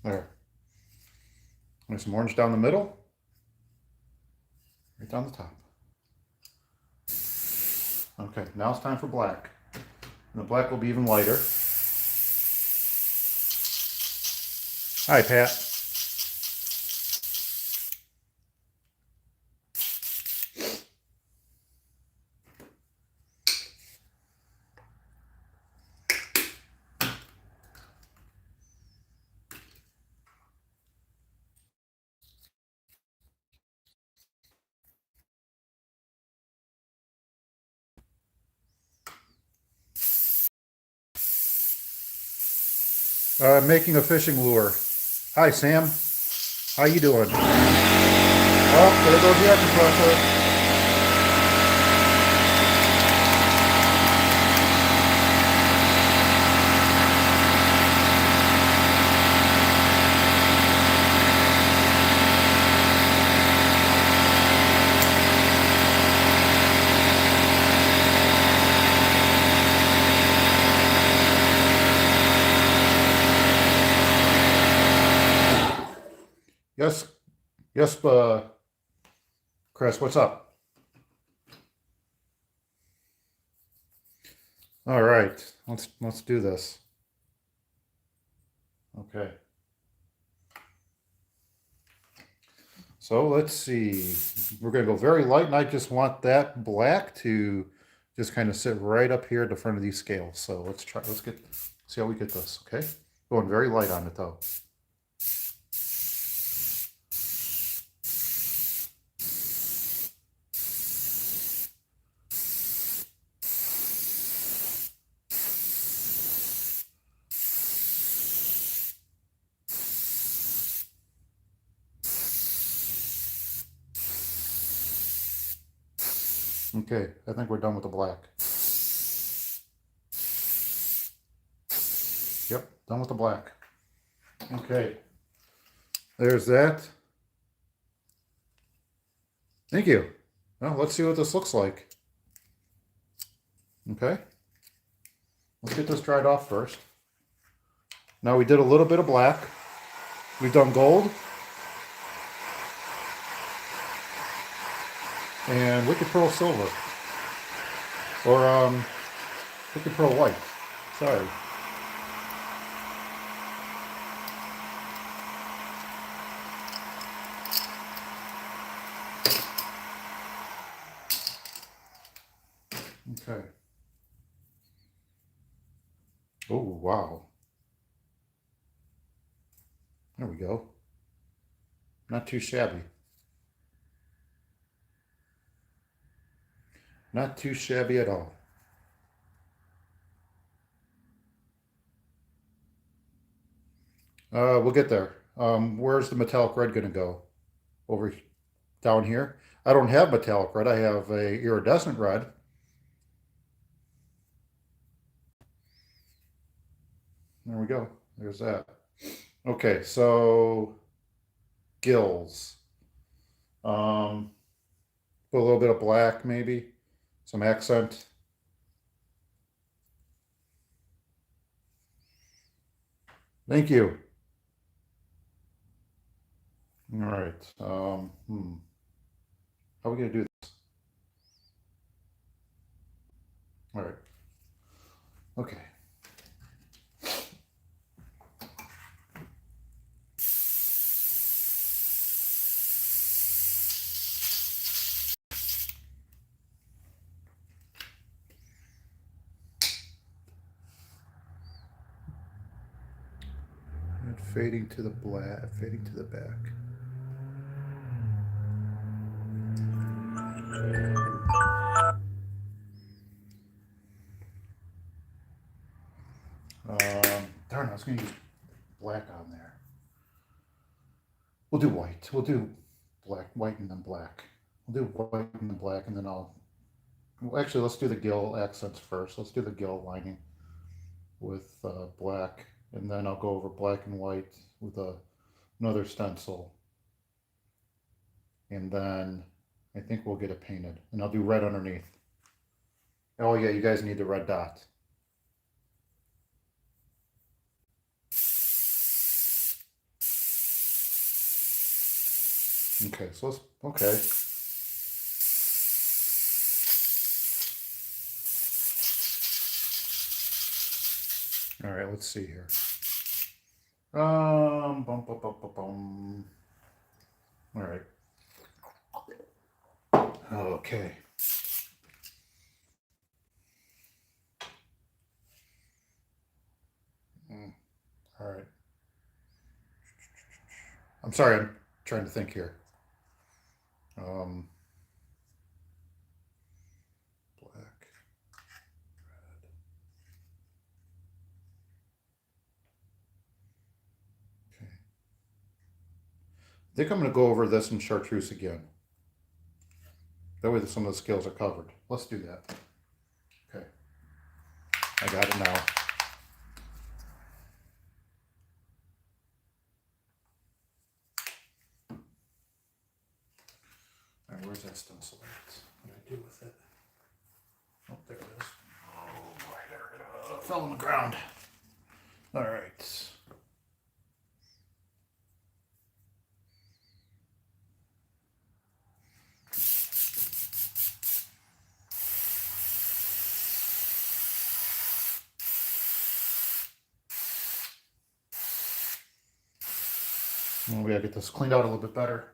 There. There's some orange down the middle. Right down the top. Okay, now it's time for black. And the black will be even lighter. Hi, Pat. Making a fishing lure. Hi, Sam. How you doing? Oh, there goes the air compressor. Yes, yes, Chris, what's up? All right, let's do this. Okay. So let's see. We're gonna go very light, and I just want that black to just kind of sit right up here at the front of these scales. So let's try. See how we get this. Okay, going very light on it though. Okay, I think we're done with the black. Yep, done with the black. Okay, there's that. Thank you. Well, let's see what this looks like. Okay, let's get this dried off first. Now we did a little bit of black. We've done gold. And Wicked Pearl Silver. Or, Wicked Pearl White. Sorry. Okay. Oh, wow. There we go. Not too shabby. Not too shabby at all. We'll get there. Where's the metallic red going to go? Over down here? I don't have metallic red. I have a iridescent red. There we go. There's that. Okay, so gills. Put a little bit of black, maybe some accent. Thank you. All right. How are we gonna do this? All right. Okay. And fading to the black, fading to the back. Darn, I was gonna use black on there. We'll do white. We'll do black, white, and then black. We'll do white and then black, and then well, actually, let's do the gill accents first. Let's do the gill lining with black, and then I'll go over black and white with another stencil, and then I think we'll get it painted, and I'll do red underneath. Oh yeah, you guys need the red dot. Okay, so let's, okay. All right, let's see here. Bum, bum, bum, bum, bum. All right. Okay. All right. I'm sorry, I'm trying to think here. Black, red. think I'm going to go over this in Chartreuse again. That way some of the scales are covered. Let's do that. Okay. I got it now. All right, where's that stencil at? What do I do with it? Oh, there it is. Oh boy, there it fell on the ground. All right. Well, we gotta get this cleaned out a little bit better.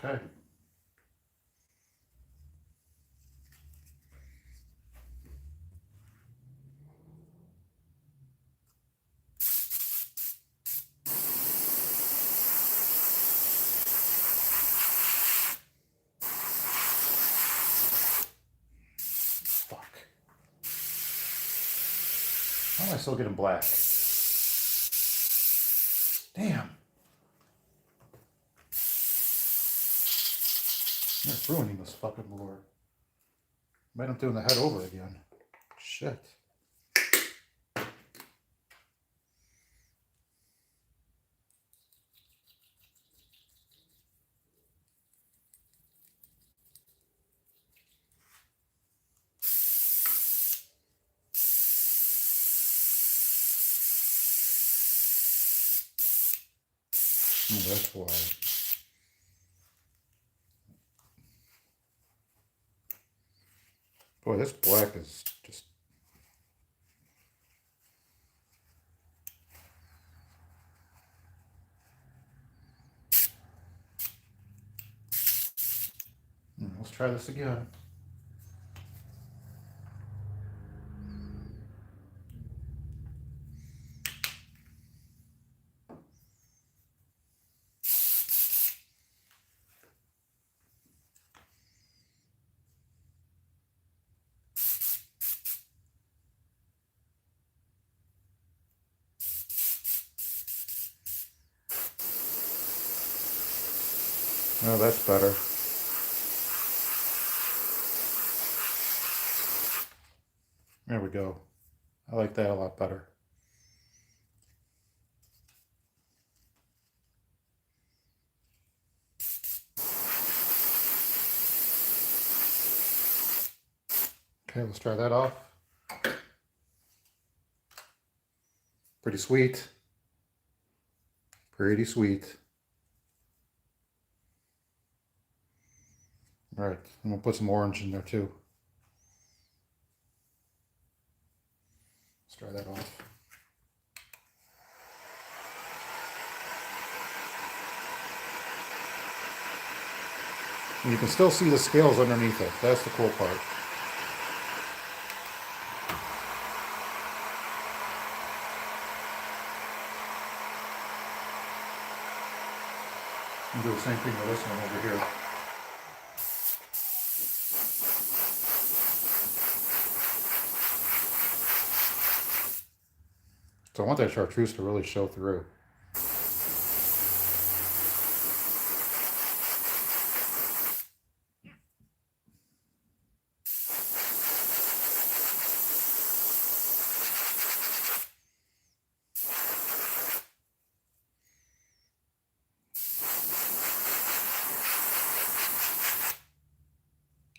Okay. Fuck. How am I still getting black? Damn. I'm ruining this fucking lure. Might I'm doing the head over again. Shit. Oh, that's why. Boy, this black is just... Let's try this again. Oh, that's better. There we go. I like that a lot better. Okay, let's try that off. Pretty sweet. Pretty sweet. All right, I'm gonna put some orange in there too. Let's try that off. And you can still see the scales underneath it. That's the cool part. And do the same thing with this one over here. So I want that chartreuse to really show through.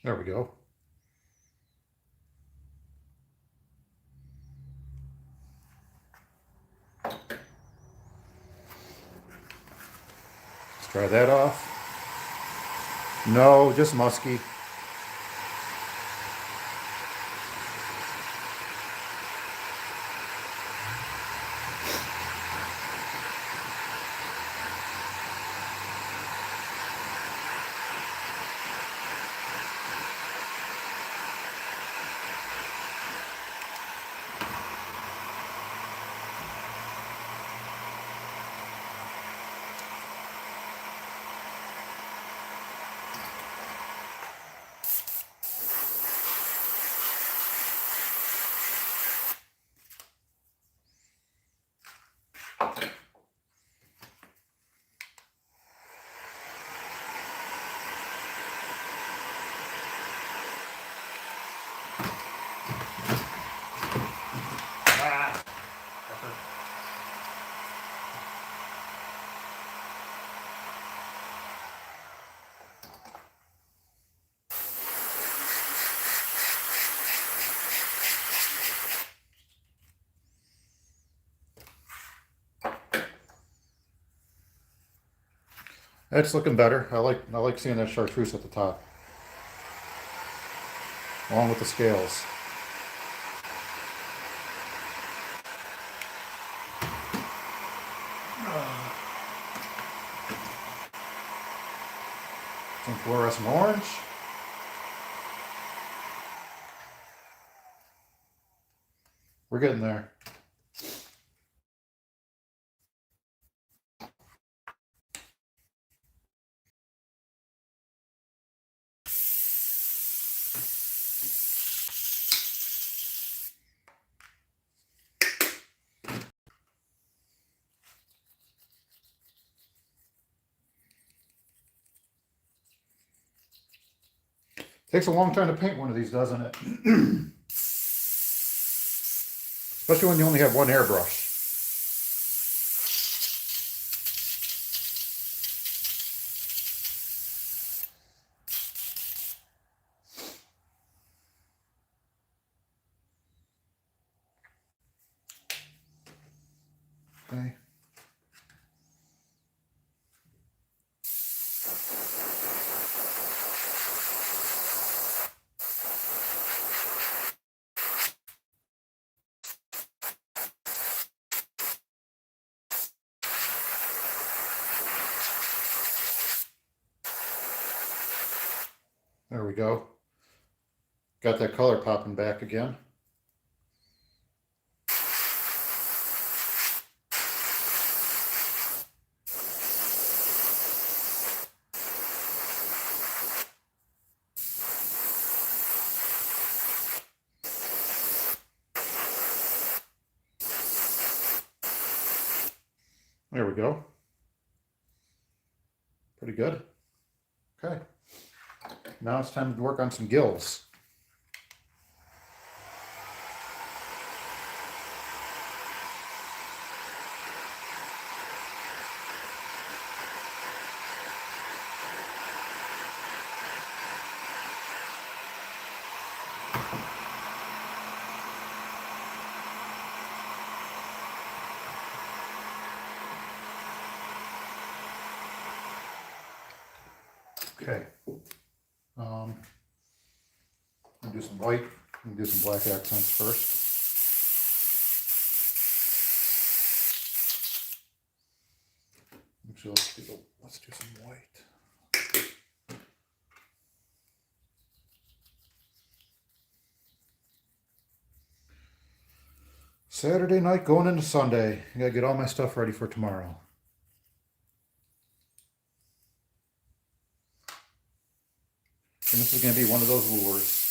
There we go. Try that off. No, just musky. It's looking better. I like seeing that chartreuse at the top, along with the scales. Some fluorescent orange. We're getting there. Takes a long time to paint one of these, doesn't it? Especially when you only have one airbrush. Okay. There we go. Got that color popping back again. There we go. Pretty good. Okay. Now it's time to work on some gills. Okay. I'll do some white and do some black accents first. Actually, let's do some white. Saturday night going into Sunday. I gotta get all my stuff ready for tomorrow. And this is going to be one of those lures.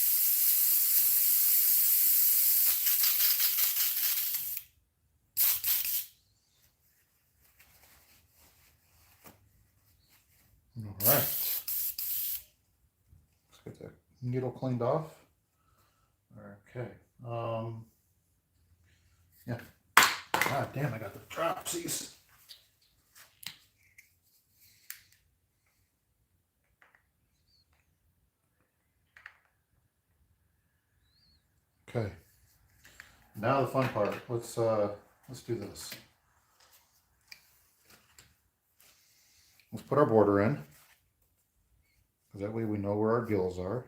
All right. Let's get that needle cleaned off. Okay. Yeah. God damn, I got the dropsies. Okay. Now the fun part. Let's do this. Let's put our border in. Because that way we know where our gills are.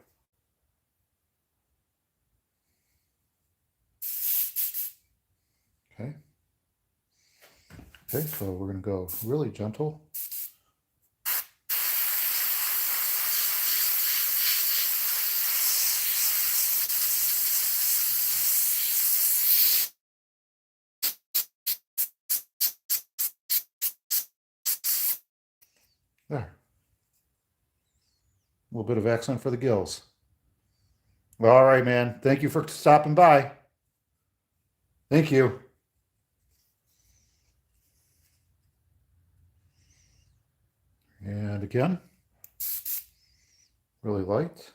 Okay. Okay, so we're going to go really gentle. There. A little bit of accent for the gills. Well, all right, man. Thank you for stopping by. Thank you. And again, really light.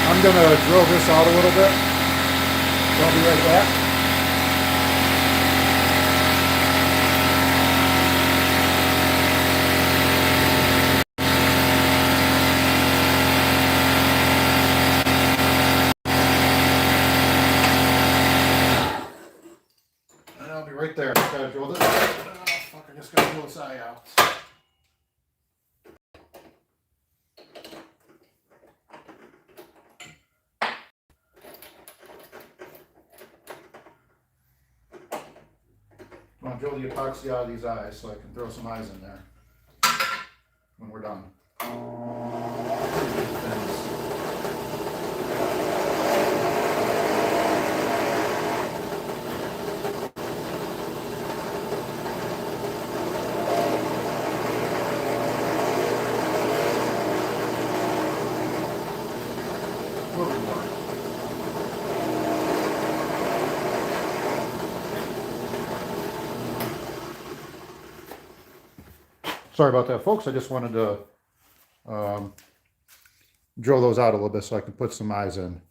I'm going to drill this out a little bit. So I'll be right back. And I'll be right there. Just gotta drill this. Oh, fuck, I just gotta drill this eye out. I'm going to drill the epoxy out of these eyes so I can throw some eyes in there when we're done. A little bit more. Sorry about that, folks. I just wanted to drill those out a little bit so I can put some eyes in.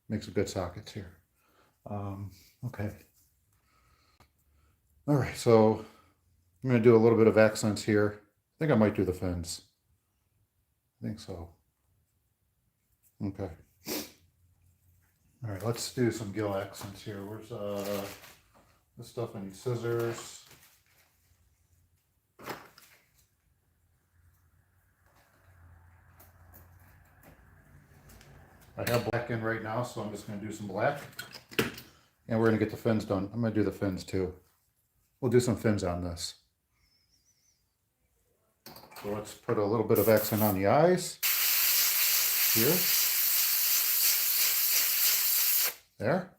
Make some good sockets here. Okay. All right, so I'm going to do a little bit of accents here. I think I might do the fins. I think so. Okay. All right, let's do some gill accents here. Where's this stuff? I need scissors. I have black in right now, so I'm just going to do some black. And we're going to get the fins done. I'm going to do the fins too. We'll do some fins on this. So let's put a little bit of accent on the eyes. Here. There.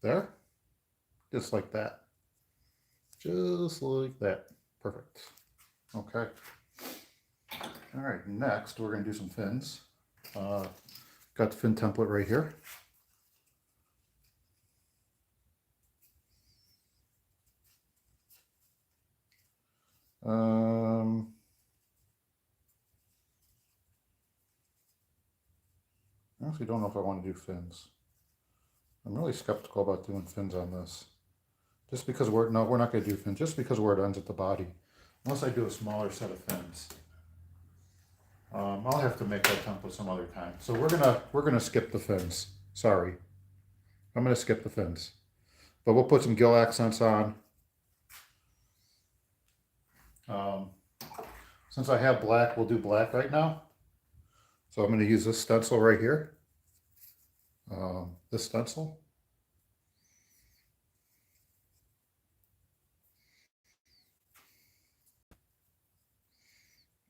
There. Just like that. Just like that. Perfect. Okay. All right, next we're going to do some fins. Got the fin template right here. I actually don't know if I want to do fins. I'm really skeptical about doing fins on this. Just because we're not going to do fins, just because where it ends at the body. Unless I do a smaller set of fins. I'll have to make that template some other time. So we're gonna skip the fins. Sorry. I'm gonna skip the fins. But we'll put some gill accents on. Since I have black, we'll do black right now. So I'm going to use this stencil right here. This stencil.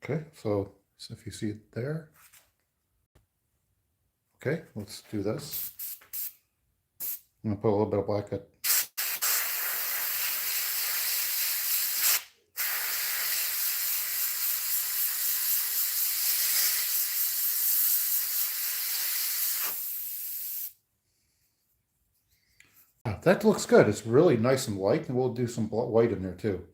Okay, so if you see it there. Okay, let's do this. I'm going to put a little bit of black at that looks good. It's really nice and light, and we'll do some white in there too.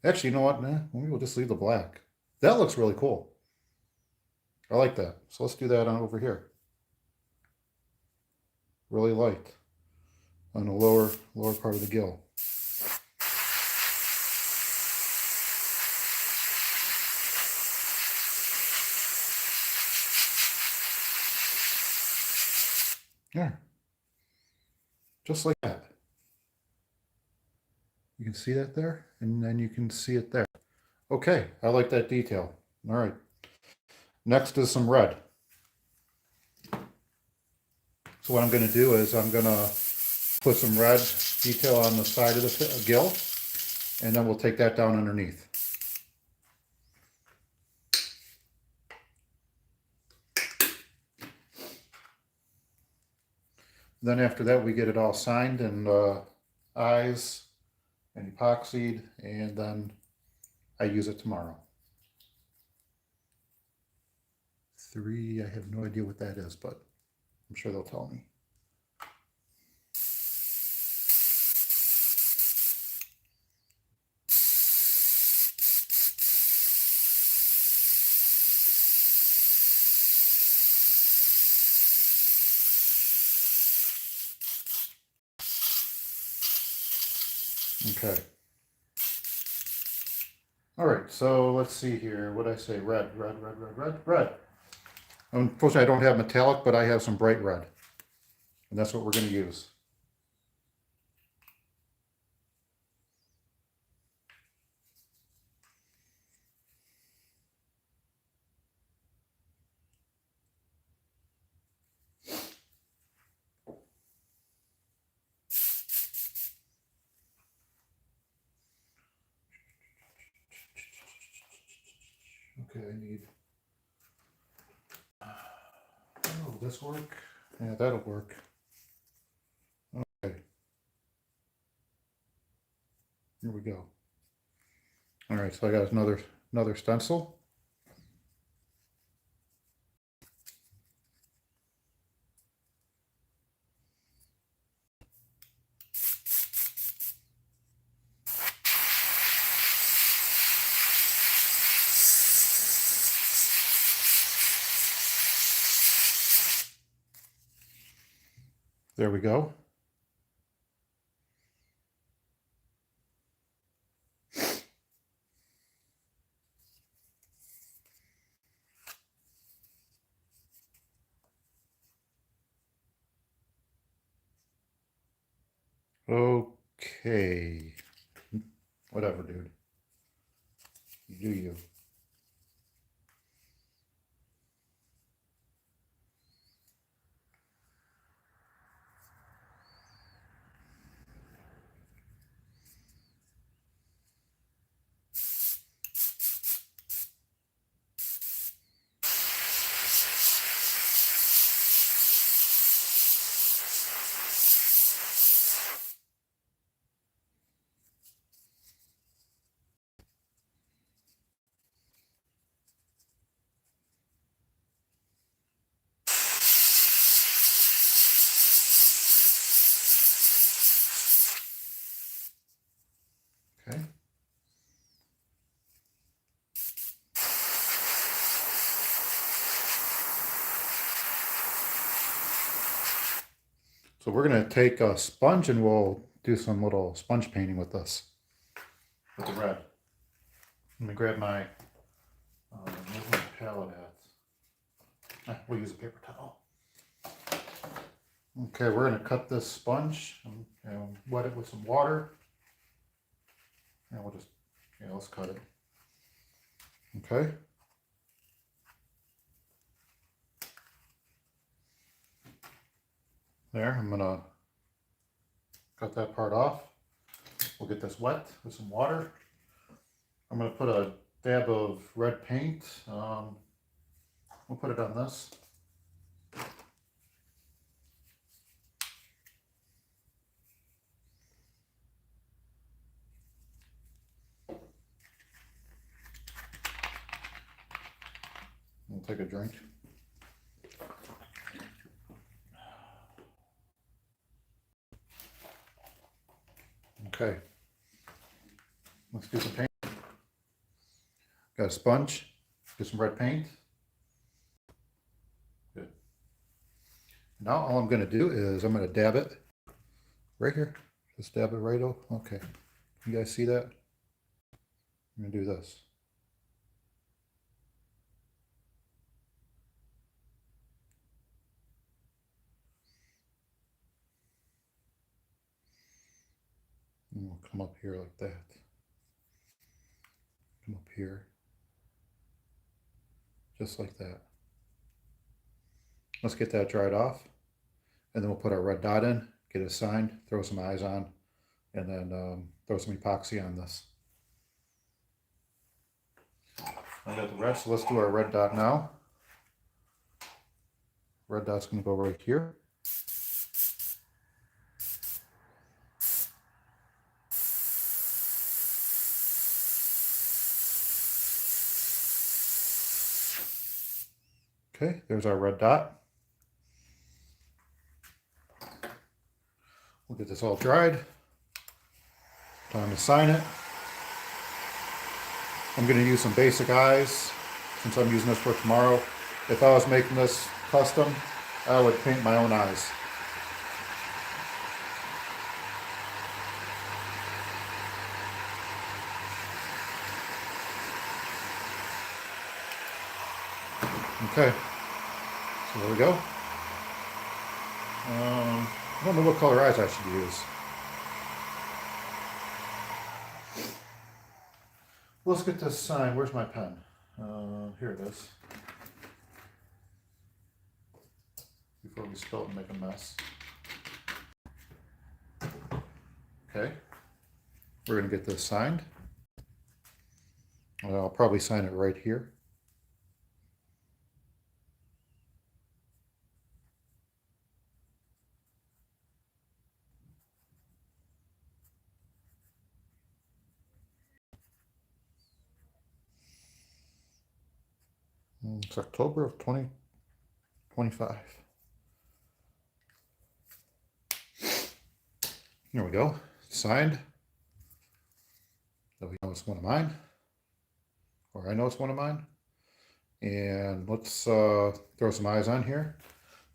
Actually, you know what? Nah, maybe we'll just leave the black. That looks really cool. I like that. So let's do that on over here. Really light on the lower part of the gill. Yeah. Just like that. You can see that there, and then you can see it there. Okay, I like that detail. All right. Next is some red. So what I'm going to do is I'm going to put some red detail on the side of the gill, and then we'll take that down underneath. Then after that, we get it all signed and eyes and epoxied, and then I use it tomorrow. 3, I have no idea what that is, but I'm sure they'll tell me. Okay. All right, so let's see here. What did I say? Red. Unfortunately, I don't have metallic, but I have some bright red. And that's what we're going to use. Okay, I need... Oh, will this work? Yeah, that'll work. Okay. Here we go. All right, so I got another stencil. There we go. Okay. Whatever, dude. You do you. Okay. So we're going to take a sponge and we'll do some little sponge painting with this, with the red. Let me grab my, where's my palette at? We'll use a paper towel. Okay, we're going to cut this sponge and wet it with some water. And we'll just, yeah, let's cut it. Okay. There, I'm going to cut that part off. We'll get this wet with some water. I'm going to put a dab of red paint. We'll put it on this. We'll take a drink. Okay. Let's do some paint. Got a sponge. Get some red paint. Good. Now all I'm going to do is I'm going to dab it right here. Just dab it right over. Okay. You guys see that? I'm going to do this. And we'll come up here like that. Come up here. Just like that. Let's get that dried off. And then we'll put our red dot in, get it signed, throw some eyes on, and then throw some epoxy on this. I got the red, so let's do our red dot now. Red dot's going to go right here. Okay, there's our red dot. We'll get this all dried. Time to sign it. I'm going to use some basic eyes since I'm using this for tomorrow. If I was making this custom, I would paint my own eyes. Okay, so there we go. I don't know what color eyes I should use. Let's get this signed. Where's my pen? Here it is. Before we spill it and make a mess. Okay, we're going to get this signed. I'll probably sign it right here. It's October of 2025. Here we go. Signed. So we know it's one of mine. Or I know it's one of mine. And let's throw some eyes on here.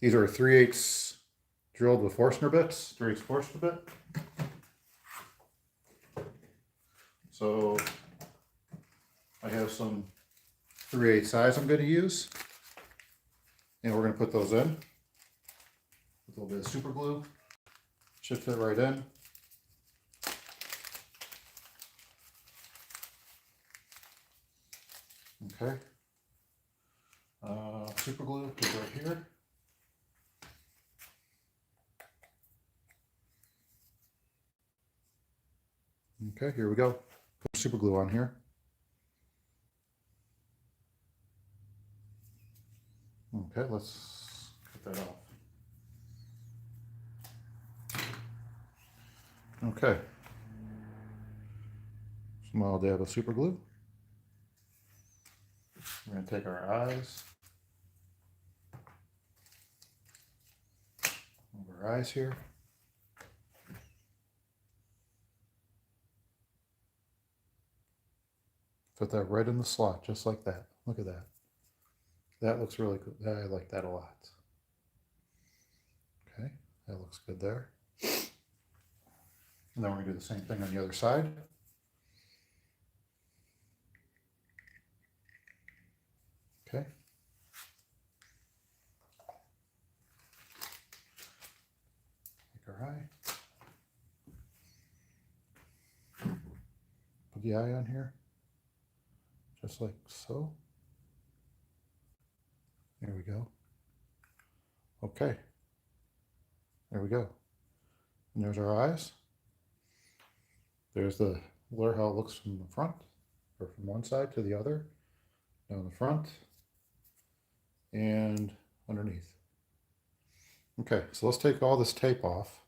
These are 3/8 drilled with Forstner bits. 3/8 Forstner bit. So I have some 3/8 size I'm going to use, and we're going to put those in with a little bit of super glue. Should fit right in. Okay. Super glue is right here. Okay, here we go. Put super glue on here. Okay, let's get that off. Okay. Small dab of super glue. We're going to take our eyes. Over our eyes here. Put that right in the slot, just like that. Look at that. That looks really good. I like that a lot. Okay, that looks good there. And then we're going to do the same thing on the other side. Okay. Take our eye. Put the eye on here. Just like so. There we go. Okay. There we go. And there's our eyes. There's the blur, how it looks from the front, or from one side to the other, down the front, and underneath. Okay, so let's take all this tape off.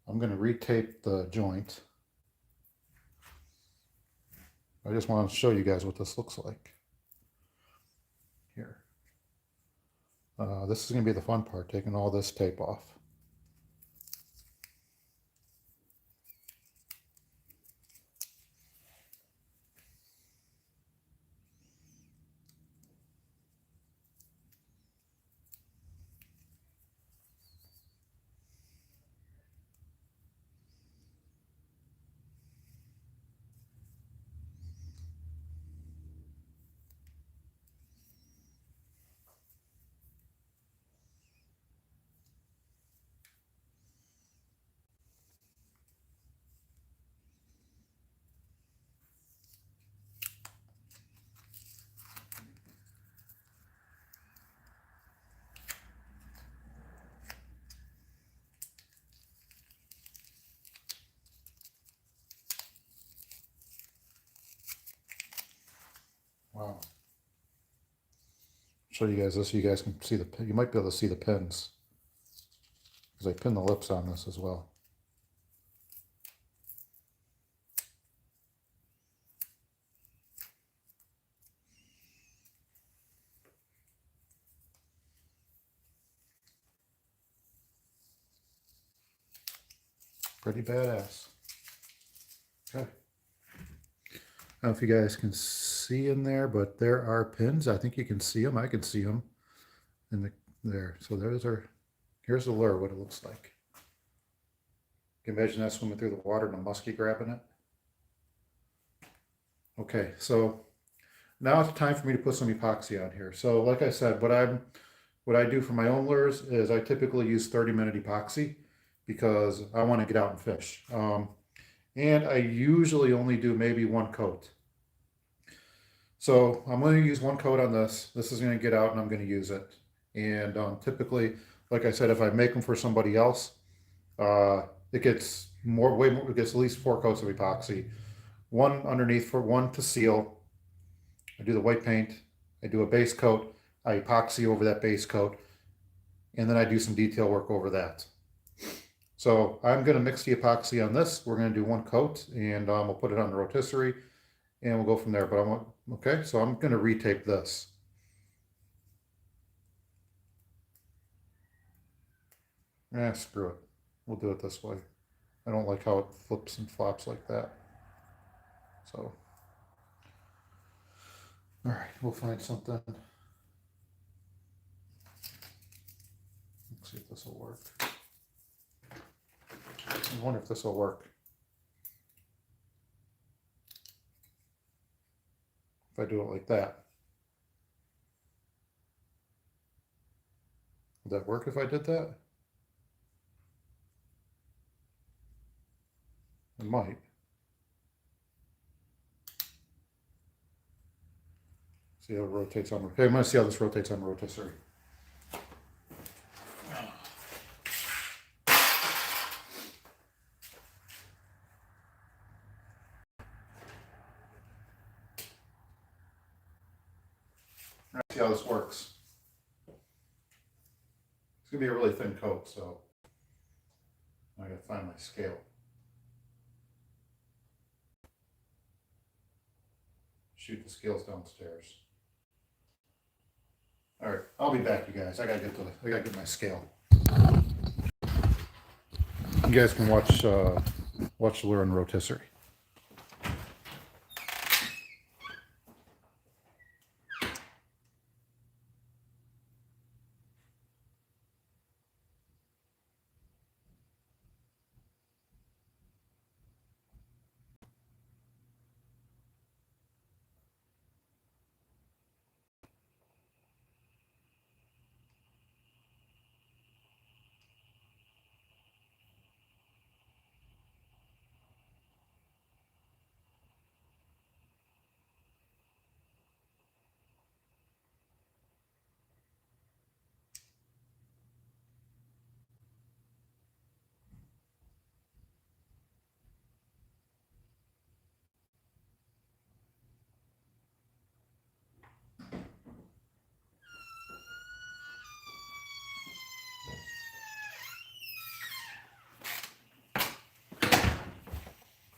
I'm going to retape the joint. I just want to show you guys what this looks like. Here. This is going to be the fun part, taking all this tape off. Wow. Show you guys this so you guys can see you might be able to see the pins. Because I pin the lips on this as well. Pretty badass. Okay. I don't know if you guys can see in there, but there are pins. I think you can see them. I can see them in there. So here's the lure, what it looks like. Can you imagine that swimming through the water and a muskie grabbing it? Okay, so now it's time for me to put some epoxy on here. So like I said, what I do for my own lures is I typically use 30-minute epoxy because I want to get out and fish. And I usually only do maybe one coat. So I'm going to use one coat on this. This is going to get out and I'm going to use it. And typically, like I said, if I make them for somebody else, it gets way more, it gets at least 4 coats of epoxy. One underneath for one to seal. I do the white paint. I do a base coat. I epoxy over that base coat. And then I do some detail work over that. So I'm going to mix the epoxy on this. We're going to do one coat and we'll put it on the rotisserie and we'll go from there. But okay, so I'm going to retape this. Screw it. We'll do it this way. I don't like how it flips and flops like that. So, all right, we'll find something. Let's see if this will work. I wonder if this will work. If I do it like that. Would that work if I did that? It might. See how it rotates on. Okay, I'm going to see how this rotates on the rotisserie. See how this works. It's gonna be a really thin coat, so I gotta find my scale. Shoot the scales downstairs. All right, I'll be back, you guys. I gotta get my scale. You guys can watch the lure on the rotisserie.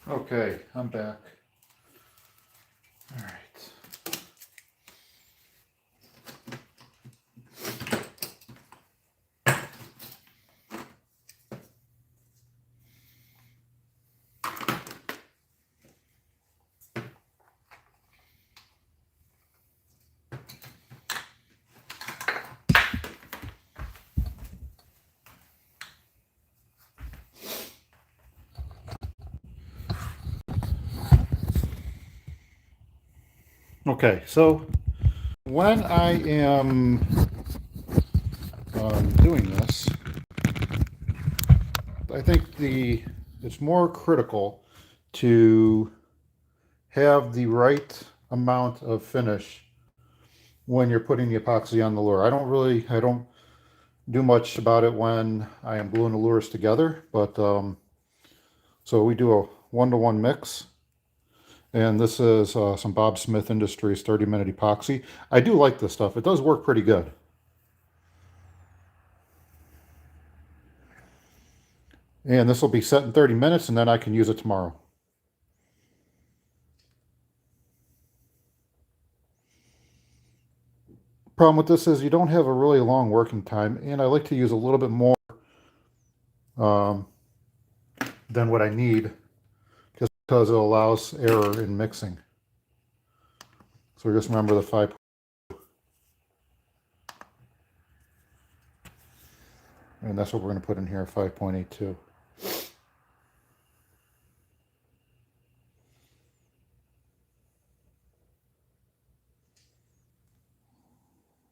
Okay, I'm back. All right. Okay, so when I am doing this, I think it's more critical to have the right amount of finish when you're putting the epoxy on the lure. I don't do much about it when I am gluing the lures together, but so we do a 1-to-1 mix. And this is some Bob Smith Industries 30-minute epoxy. I do like this stuff. It does work pretty good. And this will be set in 30 minutes, and then I can use it tomorrow. Problem with this is you don't have a really long working time, and I like to use a little bit more than what I need, just because it allows error in mixing. So just remember the 5. And that's what we're going to put in here, 5.82.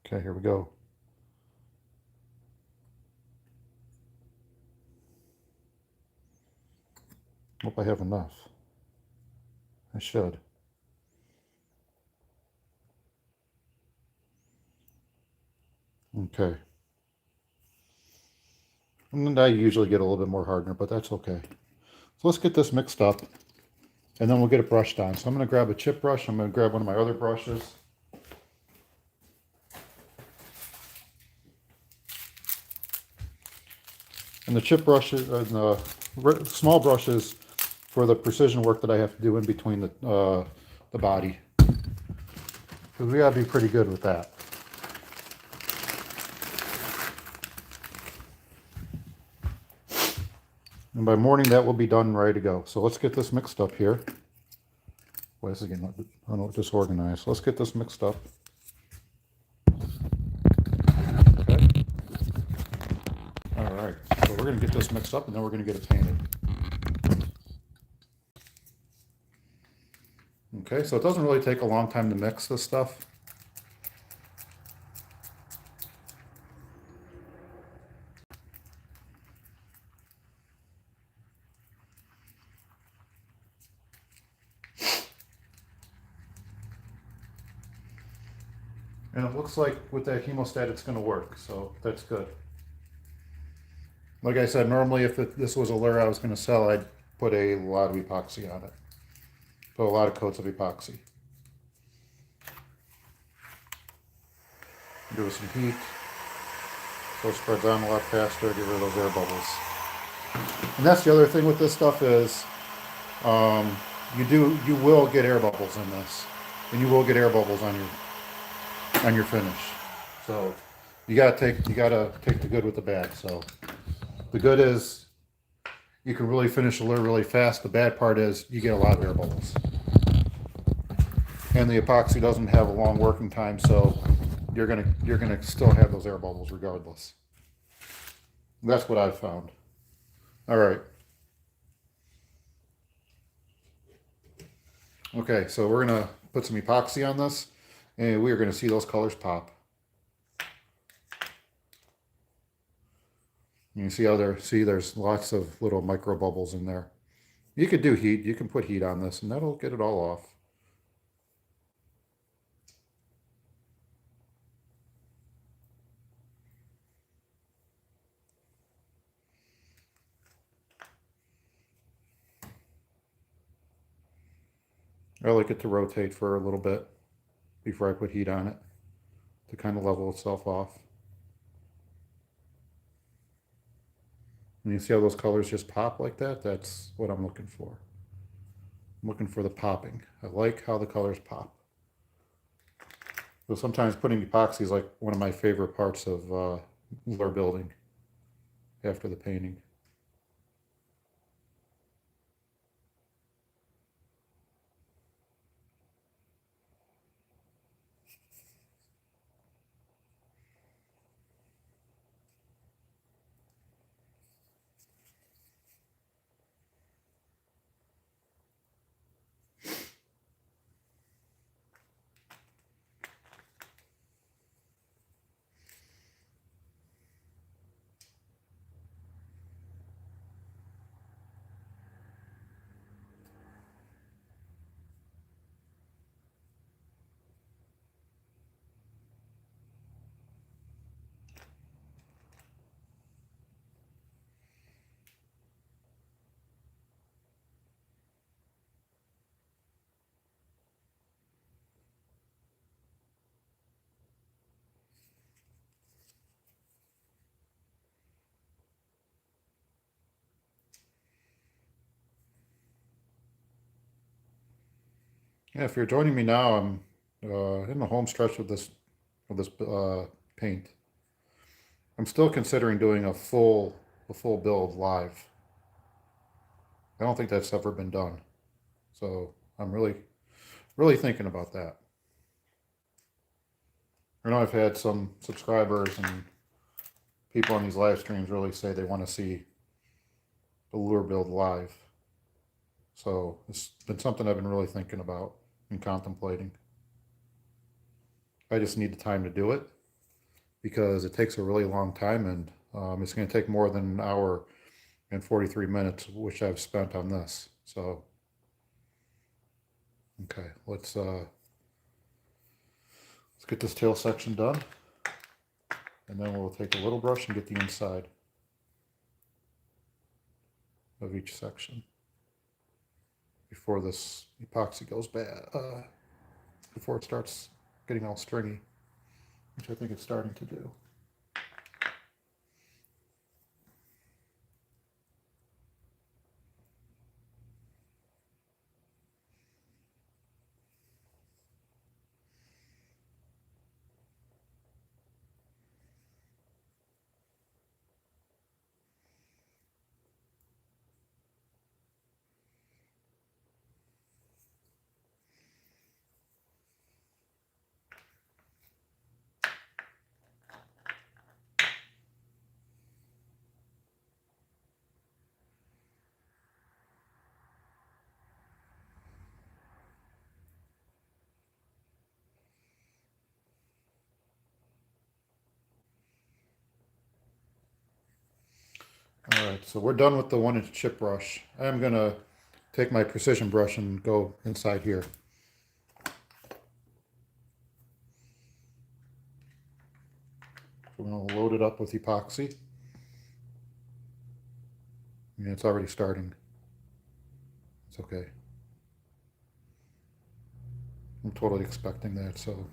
Okay, here we go. Hope I have enough. I should. Okay. And I usually get a little bit more hardener, but that's okay. So let's get this mixed up, and then we'll get it brushed on. So I'm going to grab a chip brush. I'm going to grab one of my other brushes. And the chip brushes, the small brushes for the precision work that I have to do in between the body. Because we gotta be pretty good with that. And by morning that will be done and ready to go. So let's get this mixed up here. Why is it getting disorganized? So let's get this mixed up. Okay. All right, so we're going to get this mixed up and then we're going to get it painted. Okay, so it doesn't really take a long time to mix this stuff. And it looks like with that hemostat it's going to work, so that's good. Like I said, normally if this was a lure I was going to sell, I'd put a lot of epoxy on it. Put a lot of coats of epoxy. Give it some heat, so it spreads on a lot faster, get rid of those air bubbles. And that's the other thing with this stuff is, you will get air bubbles in this, and you will get air bubbles on your finish. So you gotta take the good with the bad. So the good is you can really finish a lure really fast. The bad part is you get a lot of air bubbles. And the epoxy doesn't have a long working time, so you're gonna still have those air bubbles regardless. That's what I've found. All right. Okay, so we're gonna put some epoxy on this, and we are gonna see those colors pop. You can see how there's lots of little micro bubbles in there. You could do heat. You can put heat on this, and that'll get it all off. I like it to rotate for a little bit before I put heat on it to kind of level itself off. And you see how those colors just pop like that? That's what I'm looking for. I'm looking for the popping. I like how the colors pop. So sometimes putting epoxy is like one of my favorite parts of lure building after the painting. Yeah, if you're joining me now, I'm in the home stretch of this paint. I'm still considering doing a full build live. I don't think that's ever been done, so I'm really thinking about that. I know I've had some subscribers and people on these live streams really say they want to see the lure build live. So it's been something I've been really thinking about and contemplating. I just need the time to do it because it takes a really long time, and it's going to take more than an hour and 43 minutes, which I've spent on this. So, okay, let's get this tail section done, and then we'll take a little brush and get the inside of each section before this epoxy goes bad, before it starts getting all stringy, which I think it's starting to do. All right, so we're done with the 1-inch chip brush. I'm gonna take my precision brush and go inside here. We're gonna load it up with epoxy. Yeah, it's already starting. It's okay. I'm totally expecting that, so.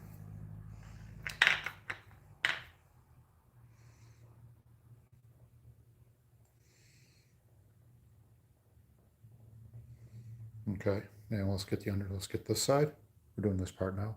Okay, now let's get this side. We're doing this part now.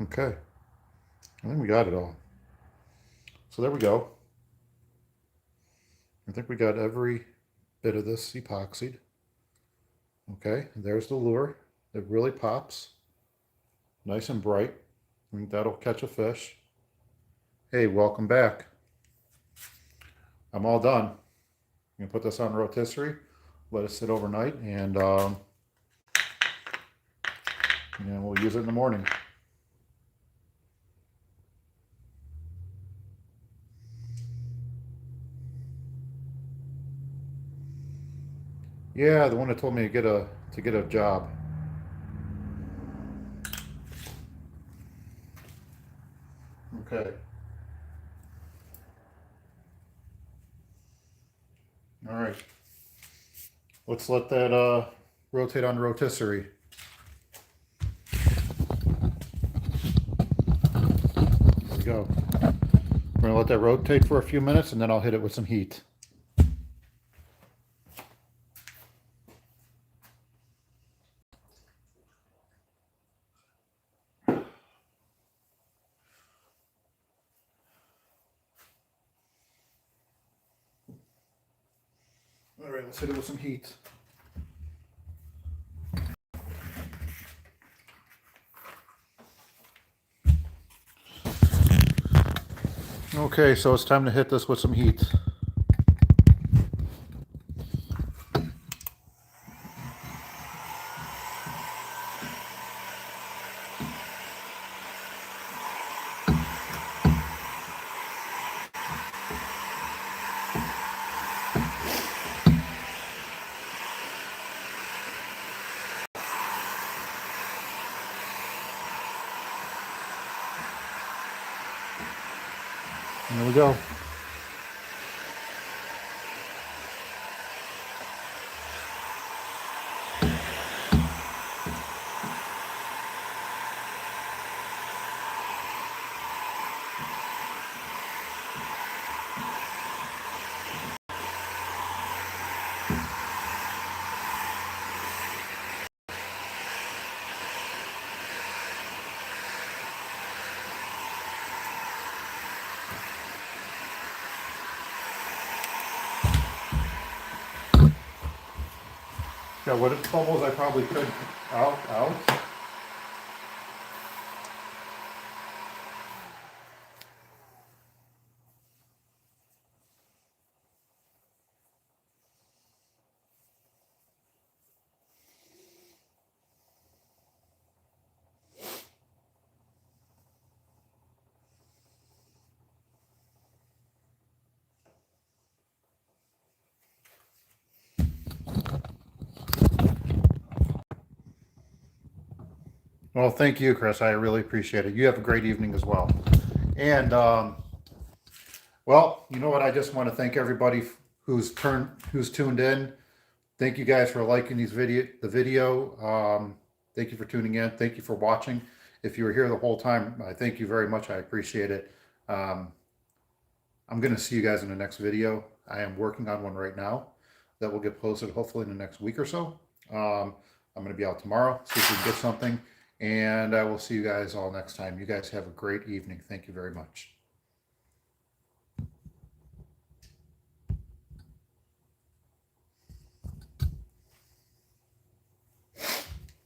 Okay, I think we got it all. So there we go. I think we got every bit of this epoxied. Okay, there's the lure. It really pops. Nice and bright. I think that'll catch a fish. Hey, welcome back. I'm all done. I'm gonna put this on rotisserie, let it sit overnight, and we'll use it in the morning. Yeah, the one that told me to get a job. Okay. All right. Let's let that rotate on rotisserie. There we go. We're gonna let that rotate for a few minutes, and then I'll hit it with some heat. All right, let's hit it with some heat. Okay, so it's time to hit this with some heat. go. Yeah, what bubbles I probably could out. Well, thank you, Chris. I really appreciate it. You have a great evening as well. And well, you know what? I just want to thank everybody who's tuned in. Thank you guys for liking the video. Thank you for tuning in. Thank you for watching. If you were here the whole time, I thank you very much. I appreciate it. I'm going to see you guys in the next video. I am working on one right now that will get posted hopefully in the next week or so. I'm going to be out tomorrow, see if we can get something. And I will see you guys all next time. You guys have a great evening. Thank you very much.